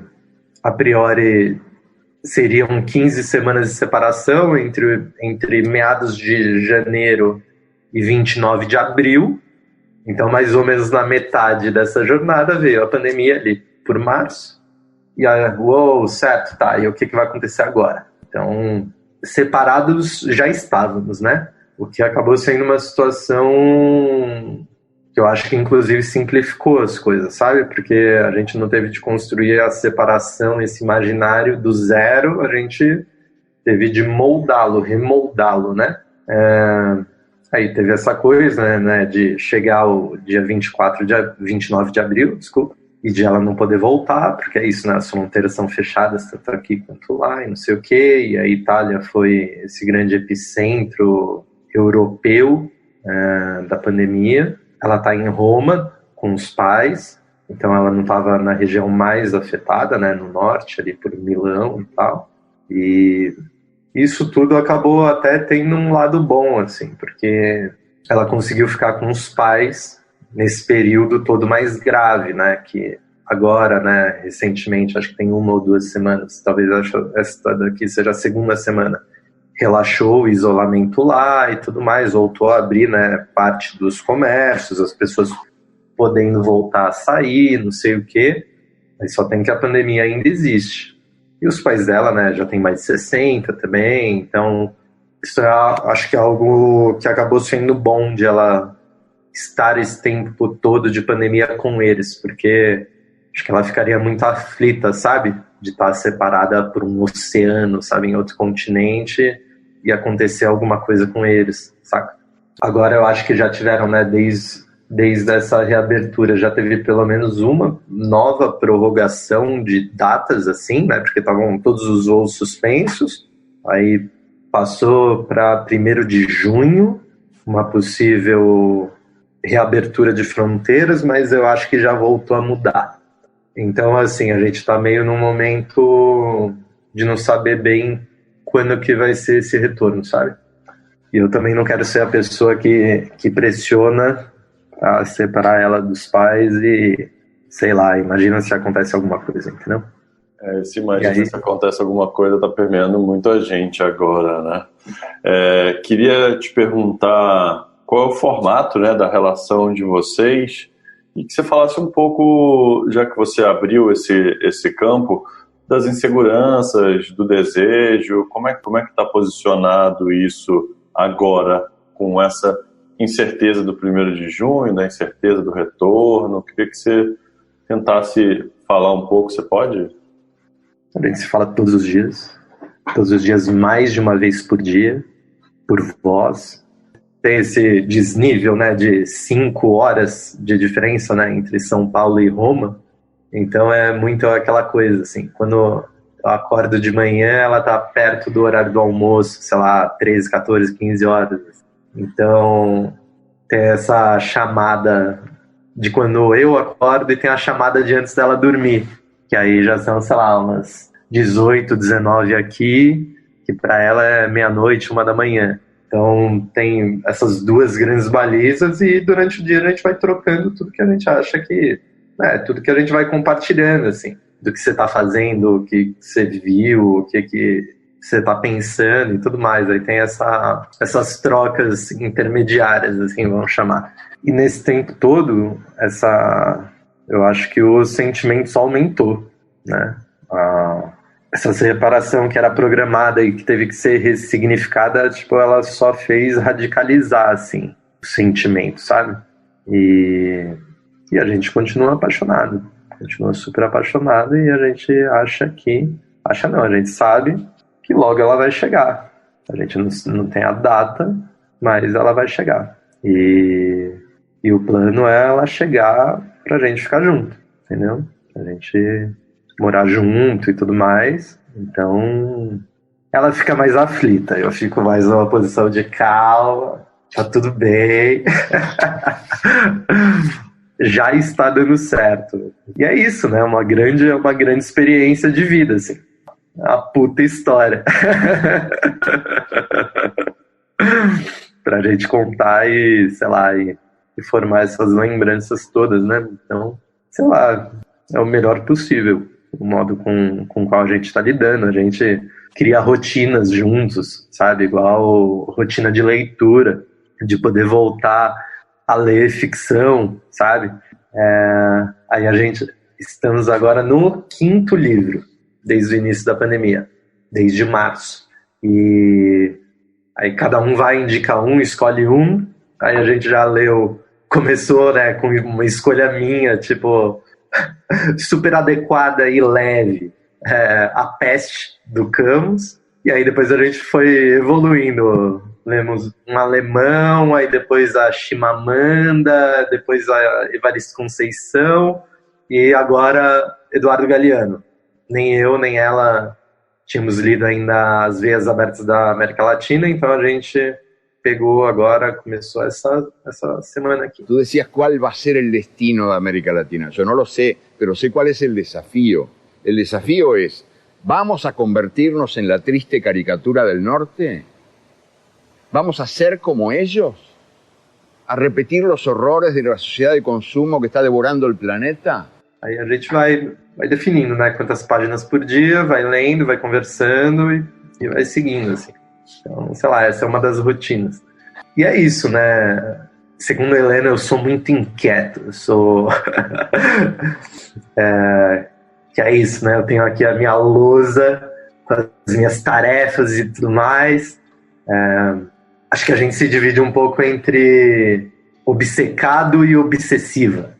a priori seriam 15 semanas de separação entre meados de janeiro e 29 de abril. Então, mais ou menos na metade dessa jornada veio a pandemia ali por março. E aí, certo, tá, e o que vai acontecer agora? Então, separados já estávamos, né? O que acabou sendo uma situação que eu acho que inclusive simplificou as coisas, sabe? Porque a gente não teve de construir a separação, esse imaginário do zero, a gente teve de moldá-lo, remoldá-lo, né? Aí teve essa coisa, né, de chegar o dia 29 de abril, desculpa, e de ela não poder voltar, porque é isso, né? As fronteiras são fechadas, tanto aqui quanto lá, e não sei o quê, e a Itália foi esse grande epicentro europeu da pandemia. Ela está em Roma com os pais, então ela não estava na região mais afetada, né, no norte, ali por Milão e tal. E isso tudo acabou até tendo um lado bom, assim, porque ela conseguiu ficar com os pais nesse período todo mais grave, né, que agora, né, recentemente, acho que tem 1 ou 2 semanas, talvez essa daqui seja a 2ª semana, relaxou o isolamento lá e tudo mais, voltou a abrir, né, parte dos comércios, as pessoas podendo voltar a sair, não sei o quê, mas só tem que a pandemia ainda existe. E os pais dela, né, já tem mais de 60 também, então isso acho que é algo que acabou sendo bom de ela estar esse tempo todo de pandemia com eles, porque acho que ela ficaria muito aflita, sabe? De estar separada por um oceano, sabe? Em outro continente e acontecer alguma coisa com eles, saca? Agora eu acho que já tiveram, né, desde essa reabertura, já teve pelo menos uma nova prorrogação de datas, assim, né? Porque estavam todos os voos suspensos, aí passou para 1º de junho, uma possível reabertura de fronteiras, mas eu acho que já voltou a mudar. Então, assim, a gente está meio num momento de não saber bem quando que vai ser esse retorno, sabe? E eu também não quero ser a pessoa que pressiona a separar ela dos pais e, sei lá, imagina se acontece alguma coisa, entendeu? Se imagina se acontece alguma coisa, tá permeando muita gente agora, né? Queria te perguntar qual é o formato, né, da relação de vocês e que você falasse um pouco, já que você abriu esse campo, das inseguranças, do desejo, como é que está posicionado isso agora, com essa incerteza do 1º de junho, da incerteza do retorno? Queria que você tentasse falar um pouco, você pode? A gente se fala todos os dias mais de uma vez por dia, por voz. Tem esse desnível, né, de 5 horas de diferença, né, entre São Paulo e Roma. Então é muito aquela coisa, assim, quando Eu acordo de manhã, ela tá perto do horário do almoço, sei lá, 13, 14, 15 horas. Então, tem essa chamada de quando eu acordo e tem a chamada de antes dela dormir, que aí já são, sei lá, umas 18, 19 aqui, que para ela é meia-noite, 1 da manhã. Então tem essas duas grandes balizas e durante o dia a gente vai trocando tudo que a gente acha que... tudo que a gente vai compartilhando, assim, do que você está fazendo, o que você viu, o que você está pensando e tudo mais. Aí tem essas trocas intermediárias, assim, vamos chamar. E nesse tempo todo, eu acho que o sentimento só aumentou, né? Essa separação que era programada e que teve que ser ressignificada, tipo, ela só fez radicalizar, assim, o sentimento, sabe? E a gente continua apaixonado, continua super apaixonado e a gente a gente sabe que logo ela vai chegar. A gente não tem a data, mas ela vai chegar. E o plano é ela chegar pra gente ficar junto, entendeu? A gente morar junto e tudo mais. Então, ela fica mais aflita. Eu fico mais numa posição de calma, tá tudo bem. Já está dando certo. E é isso, né? Uma grande experiência de vida, assim. A puta história. Pra gente contar e, sei lá, e formar essas lembranças todas, né? Então, sei lá, é o melhor possível. O modo com o qual a gente está lidando. A gente cria rotinas juntos, sabe? Igual rotina de leitura, de poder voltar a ler ficção, sabe? Aí estamos agora no 5º livro, desde o início da pandemia, desde março. E aí cada um vai, indica um, escolhe um, aí a gente já leu, começou, né, com uma escolha minha, tipo, super adequada e leve, A Peste, do Camus, e aí depois a gente foi evoluindo. Lemos um alemão, aí depois a Chimamanda, depois a Evaristo Conceição e agora Eduardo Galeano. Nem eu, nem ela tínhamos lido ainda As Veias Abertas da América Latina, então a gente pegou agora, começou essa semana aqui. Tú decías cuál va a ser el destino de América Latina. Yo no lo sé, pero sé cuál es el desafío. El desafío es, ¿vamos a convertirnos en la triste caricatura del norte? ¿Vamos a ser como ellos? ¿A repetir los horrores de la sociedad de consumo que está devorando el planeta? Aí a gente vai definindo, né, quantas páginas por dia, vai lendo, vai conversando e vai seguindo, assim. Então, sei lá, essa é uma das rotinas. E é isso, né? Segundo a Helena, eu sou muito inquieto, eu sou... que é isso, né? Eu tenho aqui a minha lousa com as minhas tarefas e tudo mais. Acho que a gente se divide um pouco entre obcecado e obsessiva.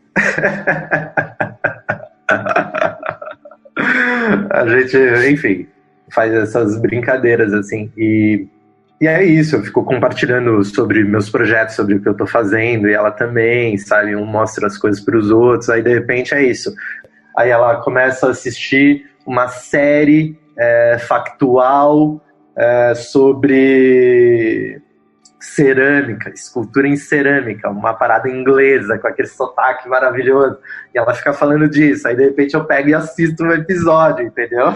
A gente, enfim, faz essas brincadeiras, assim. E é isso, eu fico compartilhando sobre meus projetos, sobre o que eu tô fazendo, e ela também, sabe? Um mostra as coisas pros outros, aí de repente é isso. Aí ela começa a assistir uma série factual sobre cerâmica, escultura em cerâmica, uma parada inglesa com aquele sotaque maravilhoso, e ela fica falando disso, aí de repente eu pego e assisto um episódio, entendeu?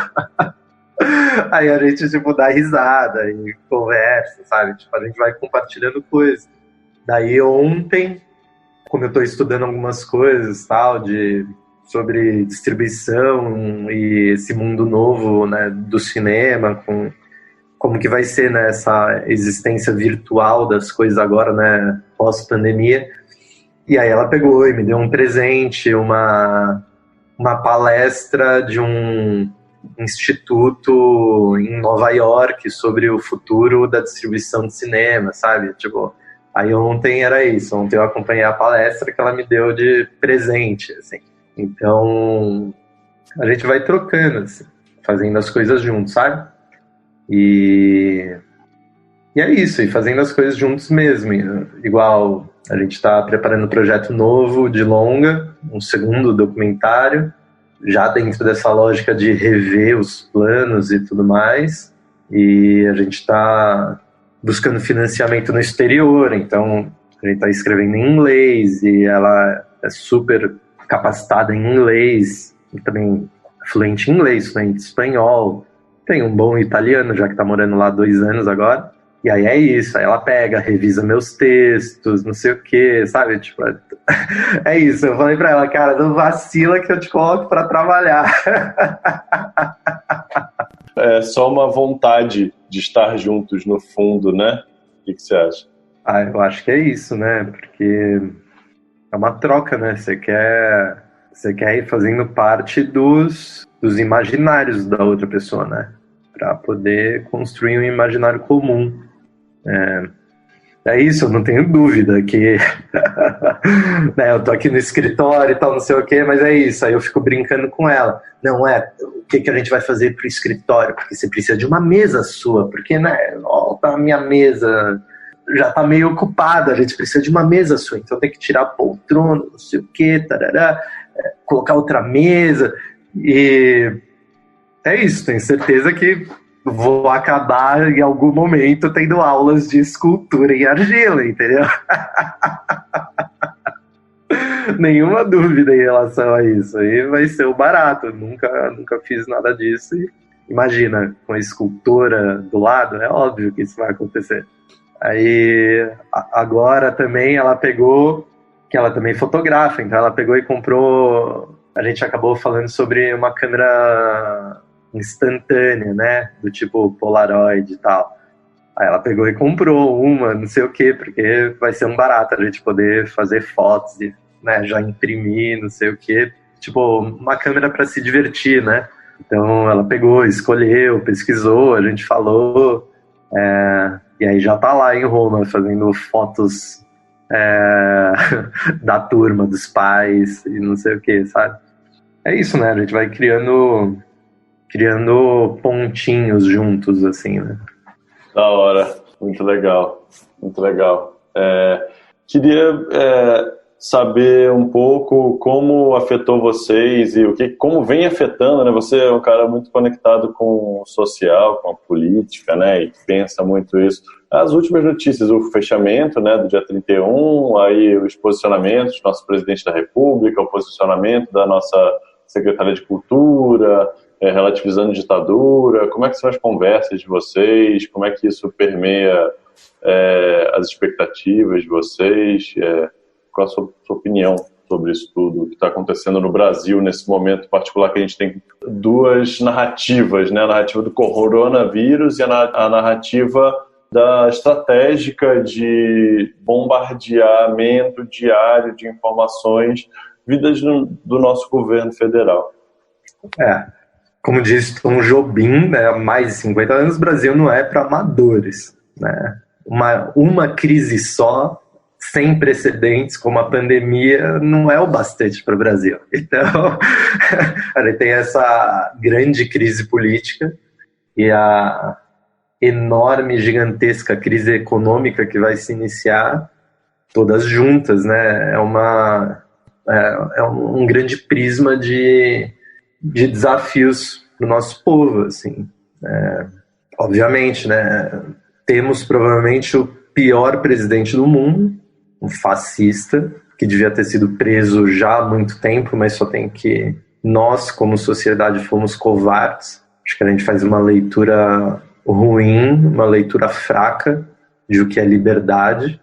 Aí a gente, tipo, dá risada e conversa, sabe? Tipo, a gente vai compartilhando coisas. Daí ontem, como eu tô estudando algumas coisas, tal, sobre distribuição e esse mundo novo, né, do cinema, como que vai ser, né, essa existência virtual das coisas agora, né, pós-pandemia. E aí ela pegou e me deu um presente, uma palestra de um instituto em Nova York sobre o futuro da distribuição de cinema, sabe? Tipo, aí ontem era isso, ontem eu acompanhei a palestra que ela me deu de presente, assim. Então, a gente vai trocando, assim, fazendo as coisas juntos, sabe? E é isso, e fazendo as coisas juntos mesmo. Igual a gente está preparando um projeto novo de longa, um segundo documentário, já dentro dessa lógica de rever os planos e tudo mais, e a gente está buscando financiamento no exterior, então a gente está escrevendo em inglês, e ela é super capacitada em inglês, e também fluente em inglês, fluente em espanhol, tem um bom italiano, já que está morando lá há 2 anos agora. E aí é isso, aí ela pega, revisa meus textos, não sei o que, sabe? Tipo, é isso, eu falei pra ela, cara, não vacila que eu te coloco pra trabalhar. É só uma vontade de estar juntos no fundo, né? O que você acha? Eu acho que é isso, né? Porque é uma troca, né? Você quer ir fazendo parte dos imaginários da outra pessoa, né? Pra poder construir um imaginário comum. É isso, eu não tenho dúvida que né, eu tô aqui no escritório e tal, não sei o que, mas é isso, aí eu fico brincando com ela. Não é, o que a gente vai fazer pro escritório? Porque você precisa de uma mesa sua, porque, né, a minha mesa já tá meio ocupada, a gente precisa de uma mesa sua, então tem que tirar a poltrona, não sei o que, tarará, colocar outra mesa, e é isso, tenho certeza que vou acabar em algum momento tendo aulas de escultura em argila, entendeu? Nenhuma dúvida em relação a isso. Aí vai ser o barato. Nunca fiz nada disso. E imagina, com a escultora do lado, é óbvio que isso vai acontecer. Aí, agora também ela pegou, que ela também fotografa, então ela pegou e comprou. A gente acabou falando sobre uma câmera instantânea, né, do tipo Polaroid e tal. Aí ela pegou e comprou uma, não sei o que, porque vai ser um barato a gente poder fazer fotos e, né, já imprimir, não sei o que, tipo, uma câmera para se divertir, né. Então ela pegou, escolheu, pesquisou, a gente falou, e aí já tá lá em Roma fazendo fotos da turma, dos pais e não sei o que, sabe. É isso, né, a gente vai criando pontinhos juntos, assim, né? Da hora, muito legal, muito legal. Queria saber um pouco como afetou vocês e como vem afetando, né? Você é um cara muito conectado com o social, com a política, né? E pensa muito isso. As últimas notícias, o fechamento, né, do dia 31, aí os posicionamentos do nosso presidente da República, o posicionamento da nossa secretária de Cultura, relativizando ditadura, como é que são as conversas de vocês, como é que isso permeia as expectativas de vocês, qual a sua opinião sobre isso tudo que está acontecendo no Brasil nesse momento particular que a gente tem 2 narrativas, né? A narrativa do coronavírus e a narrativa da estratégica de bombardeamento diário de informações vindas do nosso governo federal. Como diz Tom Jobim, né, há mais de 50 anos, o Brasil não é para amadores, né? Uma crise só, sem precedentes, como a pandemia, não é o bastante para o Brasil. Então, a gente tem essa grande crise política e a enorme, gigantesca crise econômica que vai se iniciar, todas juntas, né? É um grande prisma de desafios para o nosso povo, assim. Obviamente, né, temos provavelmente o pior presidente do mundo, um fascista, que devia ter sido preso já há muito tempo, mas só tem que nós, como sociedade, fomos covardes. Acho que a gente faz uma leitura ruim, uma leitura fraca de o que é liberdade,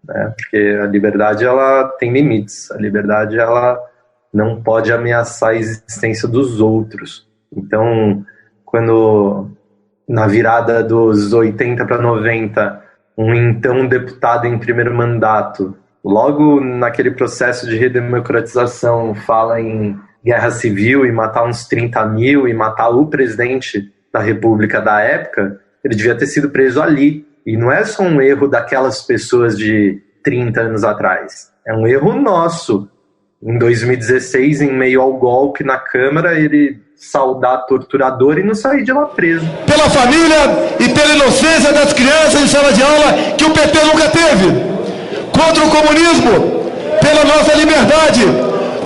né, porque a liberdade, ela tem limites, a liberdade, ela não pode ameaçar a existência dos outros. Então, quando na virada dos 80 para 90, um então deputado em primeiro mandato, logo naquele processo de redemocratização, fala em guerra civil e matar uns 30 mil e matar o presidente da República da época, ele devia ter sido preso ali. E não é só um erro daquelas pessoas de 30 anos atrás, é um erro nosso. Em 2016, em meio ao golpe na Câmara, ele saudar torturador e não sair de lá preso. Pela família e pela inocência das crianças em sala de aula que o PT nunca teve. Contra o comunismo, pela nossa liberdade.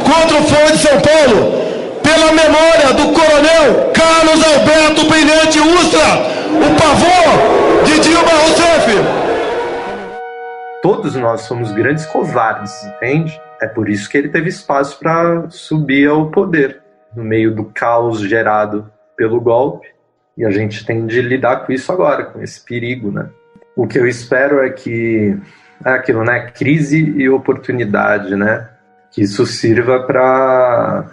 Contra o Foro de São Paulo, pela memória do coronel Carlos Alberto Brilhante Ustra, o pavor de Dilma Rousseff. Todos nós somos grandes covardes, entende? É por isso que ele teve espaço para subir ao poder, no meio do caos gerado pelo golpe. E a gente tem de lidar com isso agora, com esse perigo, né? O que eu espero é que é aquilo, né? Crise e oportunidade, né? Que isso sirva para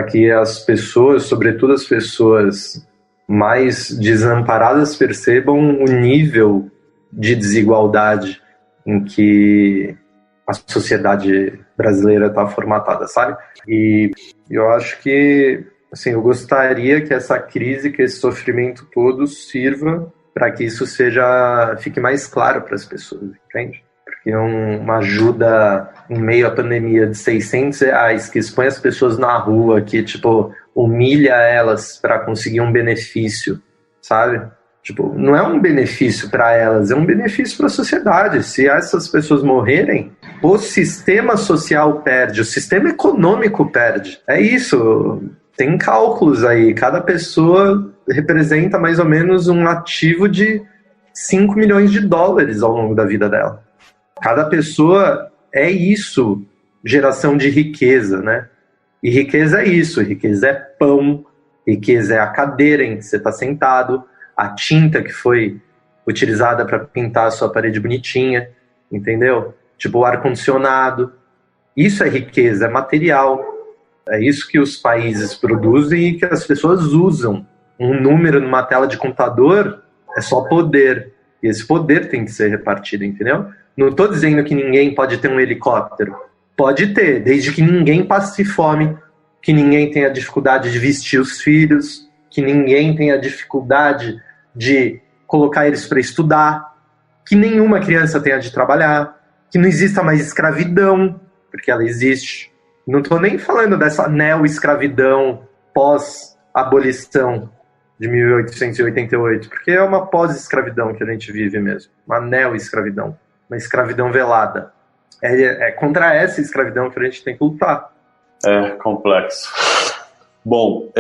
que as pessoas, sobretudo as pessoas mais desamparadas, percebam o nível de desigualdade em que a sociedade brasileira está formatada, sabe? E eu acho que, assim, eu gostaria que essa crise, que esse sofrimento todo sirva para que isso fique mais claro para as pessoas, entende? Porque uma ajuda em meio à pandemia de R$600 que expõe as pessoas na rua, que, tipo, humilha elas para conseguir um benefício, sabe? Tipo, não é um benefício para elas, é um benefício para a sociedade. Se essas pessoas morrerem, o sistema social perde, o sistema econômico perde. É isso, tem cálculos aí. Cada pessoa representa mais ou menos um ativo de 5 milhões de dólares ao longo da vida dela. Cada pessoa é isso, geração de riqueza, né? E riqueza é isso, riqueza é pão, riqueza é a cadeira em que você está sentado, a tinta que foi utilizada para pintar a sua parede bonitinha, entendeu? Tipo o ar-condicionado. Isso é riqueza, é material. É isso que os países produzem e que as pessoas usam. Um número numa tela de computador é só poder. E esse poder tem que ser repartido, entendeu? Não estou dizendo que ninguém pode ter um helicóptero. Pode ter, desde que ninguém passe fome, que ninguém tenha dificuldade de vestir os filhos, que ninguém tenha dificuldade de colocar eles para estudar, que nenhuma criança tenha de trabalhar, que não exista mais escravidão, porque ela existe. Não estou nem falando dessa neo-escravidão pós-abolição de 1888, porque é uma pós-escravidão que a gente vive mesmo, uma neo-escravidão, uma escravidão velada. É contra essa escravidão que a gente tem que lutar. É complexo. Bom,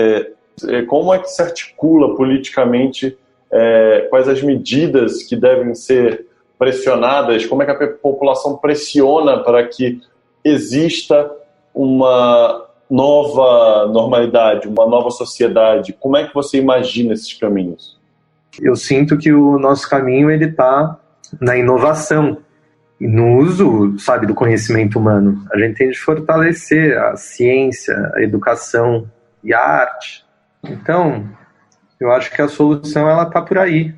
como é que se articula politicamente, quais as medidas que devem ser pressionadas, como é que a população pressiona para que exista uma nova normalidade, uma nova sociedade? Como é que você imagina esses caminhos? Eu sinto que o nosso caminho ele está na inovação e no uso, sabe, do conhecimento humano. A gente tem de fortalecer a ciência, a educação e a arte. Então, eu acho que a solução ela tá por aí.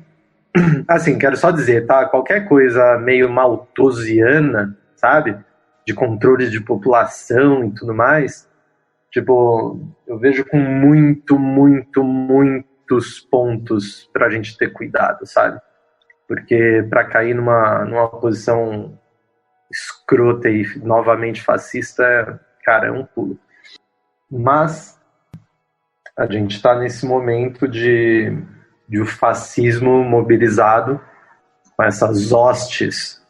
Assim, quero só dizer, tá? Qualquer coisa meio malthusiana, sabe? De controle de população e tudo mais, tipo, eu vejo com muitos pontos pra gente ter cuidado, sabe? Porque pra cair numa posição escrota e novamente fascista, cara, é um pulo. Mas a gente está nesse momento de o fascismo mobilizado com essas hostes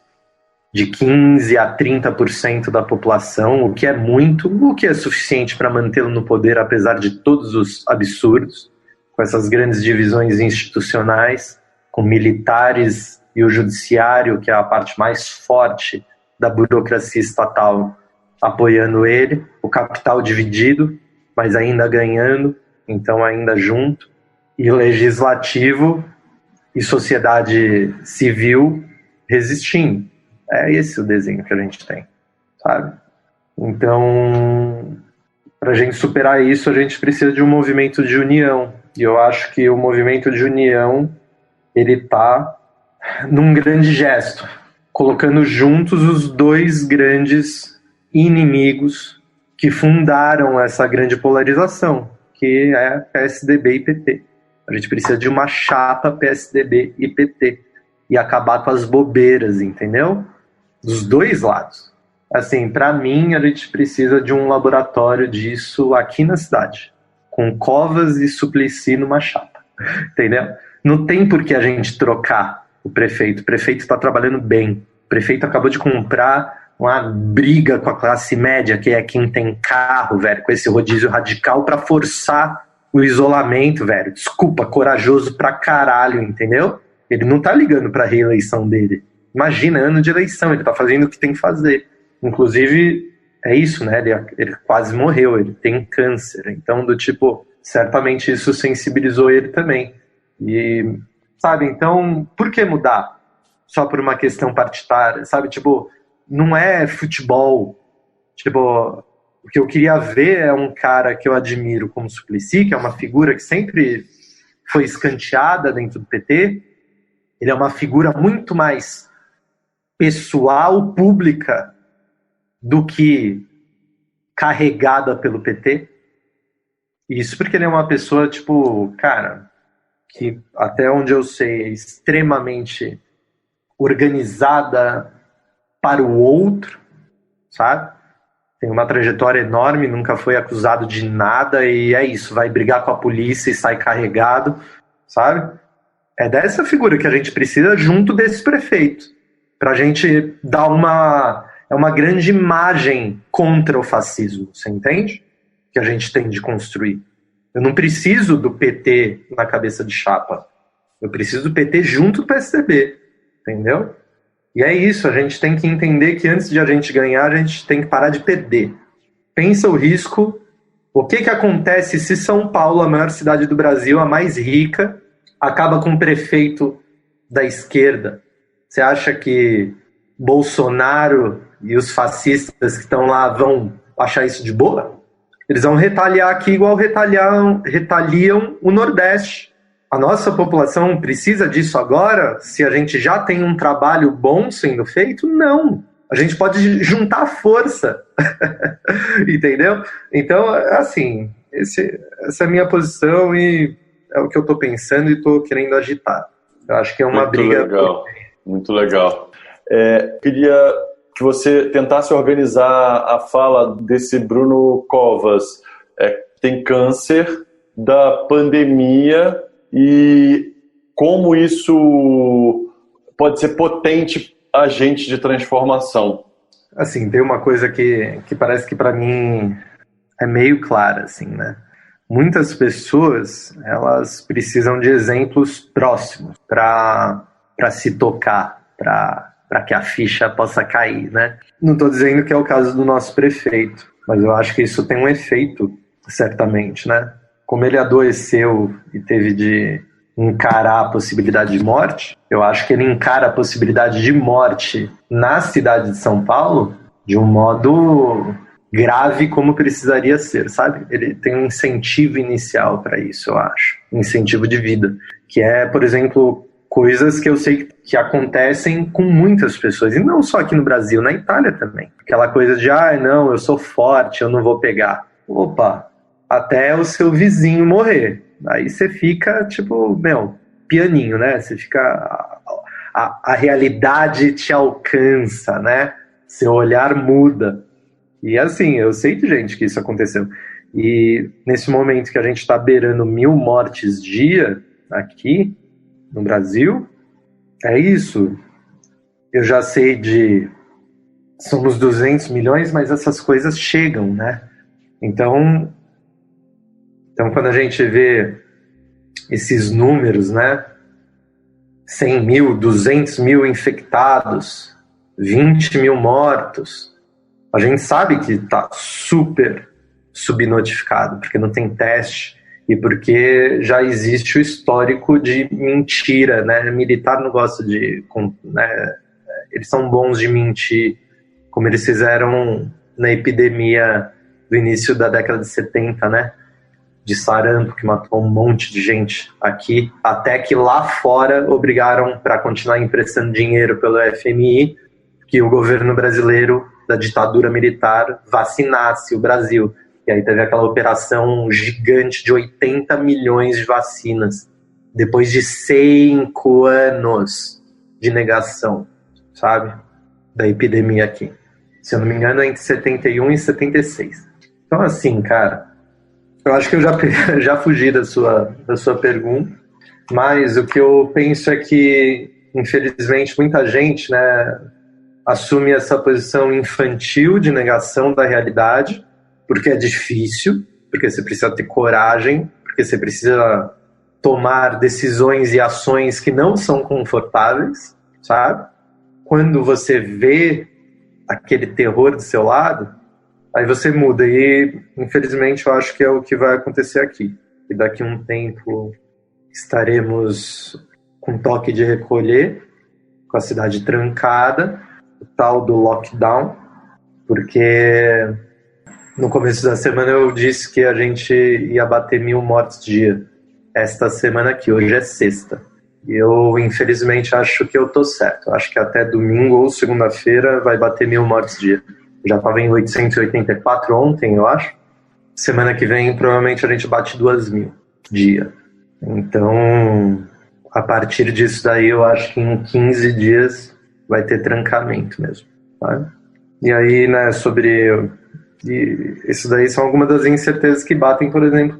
de 15% a 30% da população, o que é muito, o que é suficiente para mantê-lo no poder, apesar de todos os absurdos, com essas grandes divisões institucionais, com militares e o judiciário, que é a parte mais forte da burocracia estatal, apoiando ele, o capital dividido, mas ainda ganhando, então ainda junto, e legislativo e sociedade civil resistindo. É esse o desenho que a gente tem, sabe? Então, para a gente superar isso, a gente precisa de um movimento de união. E eu acho que o movimento de união, ele está num grande gesto, colocando juntos os dois grandes inimigos que fundaram essa grande polarização, que é PSDB e PT. A gente precisa de uma chapa PSDB e PT e acabar com as bobeiras, entendeu? Dos dois lados. Assim, para mim, a gente precisa de um laboratório disso aqui na cidade, com Covas e Suplicy numa chapa, entendeu? Não tem por que a gente trocar o prefeito está trabalhando bem, o prefeito acabou de comprar uma briga com a classe média, que é quem tem carro, velho, com esse rodízio radical para forçar o isolamento, velho. Desculpa, corajoso pra caralho, entendeu? Ele não tá ligando pra reeleição dele. Imagina, ano de eleição, ele tá fazendo o que tem que fazer. Inclusive, é isso, né? Ele quase morreu, ele tem câncer. Então, do tipo, certamente isso sensibilizou ele também. E, sabe, então, por que mudar? Só por uma questão partidária, sabe? Tipo, não é futebol. Tipo, o que eu queria ver é um cara que eu admiro como Suplicy, que é uma figura que sempre foi escanteada dentro do PT. Ele é uma figura muito mais pessoal, pública, do que carregada pelo PT. Isso porque ele é uma pessoa, tipo, cara, que até onde eu sei é extremamente organizada para o outro, sabe? Tem uma trajetória enorme, nunca foi acusado de nada e é isso, vai brigar com a polícia e sai carregado, sabe? É dessa figura que a gente precisa junto desse prefeito, pra gente dar uma grande imagem contra o fascismo, você entende? Que a gente tem de construir. Eu não preciso do PT na cabeça de chapa, eu preciso do PT junto do PSDB, entendeu? E é isso, a gente tem que entender que antes de a gente ganhar, a gente tem que parar de perder. Pensa o risco, o que acontece se São Paulo, a maior cidade do Brasil, a mais rica, acaba com um prefeito da esquerda? Você acha que Bolsonaro e os fascistas que estão lá vão achar isso de boa? Eles vão retaliar aqui igual retaliam o Nordeste. A nossa população precisa disso agora? Se a gente já tem um trabalho bom sendo feito? Não. A gente pode juntar força. Entendeu? Então, assim, essa é a minha posição e é o que eu estou pensando e estou querendo agitar. Eu acho que é uma muito briga... Legal. Muito legal. Queria que você tentasse organizar a fala desse Bruno Covas, tem câncer, da pandemia e como isso pode ser potente agente de transformação. Assim, tem uma coisa que parece que para mim é meio clara, assim, né? Muitas pessoas, elas precisam de exemplos próximos para se tocar, para que a ficha possa cair, né? Não estou dizendo que é o caso do nosso prefeito, mas eu acho que isso tem um efeito, certamente, né? Como ele adoeceu e teve de encarar a possibilidade de morte, eu acho que ele encara a possibilidade de morte na cidade de São Paulo de um modo grave como precisaria ser, sabe? Ele tem um incentivo inicial para isso, eu acho. Um incentivo de vida, que é, por exemplo, coisas que eu sei que acontecem com muitas pessoas, e não só aqui no Brasil, na Itália também. Aquela coisa de, não, eu sou forte, eu não vou pegar. Opa, até o seu vizinho morrer. Aí você fica, tipo, pianinho, né? Você fica... A realidade te alcança, né? Seu olhar muda. E assim, eu sei de gente que isso aconteceu. E nesse momento que a gente está beirando 1000 mortes dia aqui no Brasil, é isso. Eu já sei somos 200 milhões, mas essas coisas chegam, né? Então quando a gente vê esses números, né? 100 mil, 200 mil infectados, 20 mil mortos, a gente sabe que está super subnotificado, porque não tem teste e porque já existe o histórico de mentira, né? Militar não gosta né? Eles são bons de mentir, como eles fizeram na epidemia do início da década de 70, né? De sarampo, que matou um monte de gente aqui, até que lá fora obrigaram, para continuar emprestando dinheiro pelo FMI, que o governo brasileiro da ditadura militar vacinasse o Brasil. E aí teve aquela operação gigante de 80 milhões de vacinas, depois de 5 anos de negação, sabe? Da epidemia aqui. Se eu não me engano, é entre 71 e 76. Então, assim, cara, eu acho que eu já fugi da sua pergunta, mas o que eu penso é que, infelizmente, muita gente, né, assume essa posição infantil de negação da realidade, porque é difícil, porque você precisa ter coragem, porque você precisa tomar decisões e ações que não são confortáveis, sabe? Quando você vê aquele terror do seu lado, aí você muda. E, infelizmente, eu acho que é o que vai acontecer aqui. E daqui a um tempo estaremos com toque de recolher, com a cidade trancada, o tal do lockdown, porque no começo da semana eu disse que a gente ia bater 1.000 mortes dia. Esta semana aqui, hoje é sexta. E eu, infelizmente, acho que eu tô certo. Acho que até domingo ou segunda-feira vai bater 1.000 mortes dia. Já estava em 884 ontem, eu acho. Semana que vem, provavelmente, a gente bate 2.000 dia. Então, a partir disso daí, eu acho que em 15 dias vai ter trancamento mesmo, sabe? E aí, né, sobre... E isso daí são algumas das incertezas que batem, por exemplo,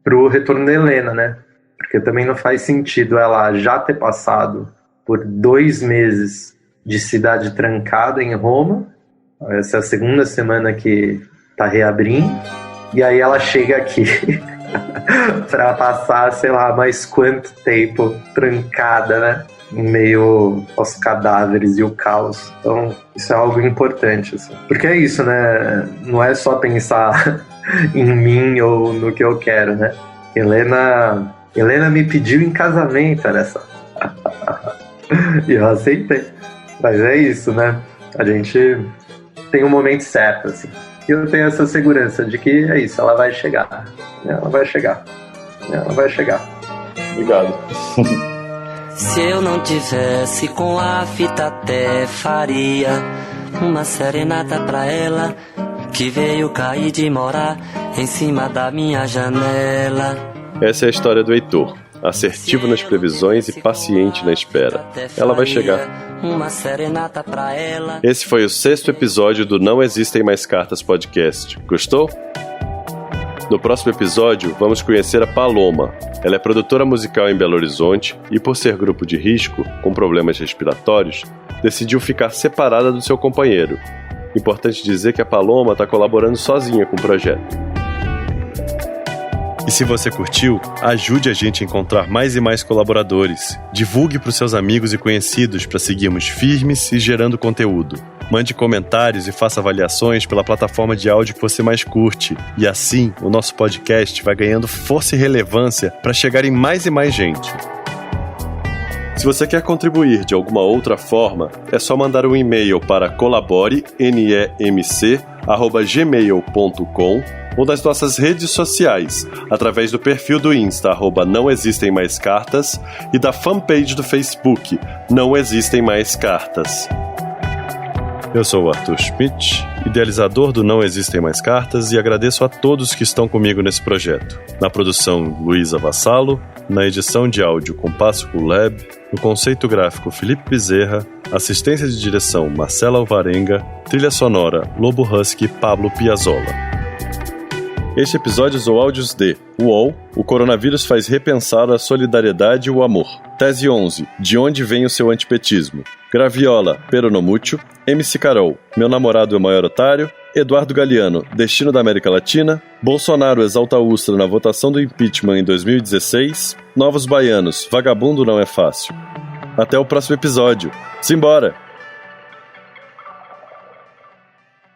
pro retorno da Helena, né? Porque também não faz sentido ela já ter passado por 2 meses de cidade trancada em Roma. Essa é a segunda semana que tá reabrindo. E aí ela chega aqui para passar, sei lá, mais quanto tempo trancada, né? Em meio aos cadáveres e o caos. Então, isso é algo importante, assim. Porque é isso, né? Não é só pensar em mim ou no que eu quero, né? Helena me pediu em casamento, olha só. E eu aceitei. Mas é isso, né? A gente tem um momento certo, assim. E eu tenho essa segurança de que é isso, ela vai chegar. Ela vai chegar. Ela vai chegar. Obrigado. Se eu não tivesse com a fita, até faria uma serenata pra ela, que veio cair de morar em cima da minha janela. Essa é a história do Heitor, assertivo nas previsões e paciente na espera. Ela vai chegar. Esse foi o 6º episódio do Não Existem Mais Cartas podcast. Gostou? No próximo episódio, vamos conhecer a Paloma. Ela é produtora musical em Belo Horizonte e, por ser grupo de risco, com problemas respiratórios, decidiu ficar separada do seu companheiro. Importante dizer que a Paloma está colaborando sozinha com o projeto. E se você curtiu, ajude a gente a encontrar mais e mais colaboradores. Divulgue para os seus amigos e conhecidos para seguirmos firmes e gerando conteúdo. Mande comentários e faça avaliações pela plataforma de áudio que você mais curte. E assim, o nosso podcast vai ganhando força e relevância para chegar em mais e mais gente. Se você quer contribuir de alguma outra forma, é só mandar um e-mail para colabore@gmail.com ou nas nossas redes sociais, através do perfil do Insta, @Não Existem Mais Cartas, e da fanpage do Facebook, Não Existem Mais Cartas. Eu sou o Arthur Schmidt, idealizador do Não Existem Mais Cartas, e agradeço a todos que estão comigo nesse projeto. Na produção, Luísa Vassalo, na edição de áudio Compasso Lab, no conceito gráfico Felipe Bezerra, assistência de direção Marcela Alvarenga, trilha sonora Lobo Husky e Pablo Piazzolla. Este episódio usou áudios de UOL, o coronavírus faz repensar a solidariedade e o amor. Tese 11, de onde vem o seu antipetismo? Graviola, Peronomútil, MC Carol, meu namorado é o maior otário, Eduardo Galeano, destino da América Latina, Bolsonaro exalta Ustra na votação do impeachment em 2016, Novos Baianos, vagabundo não é fácil. Até o próximo episódio. Simbora!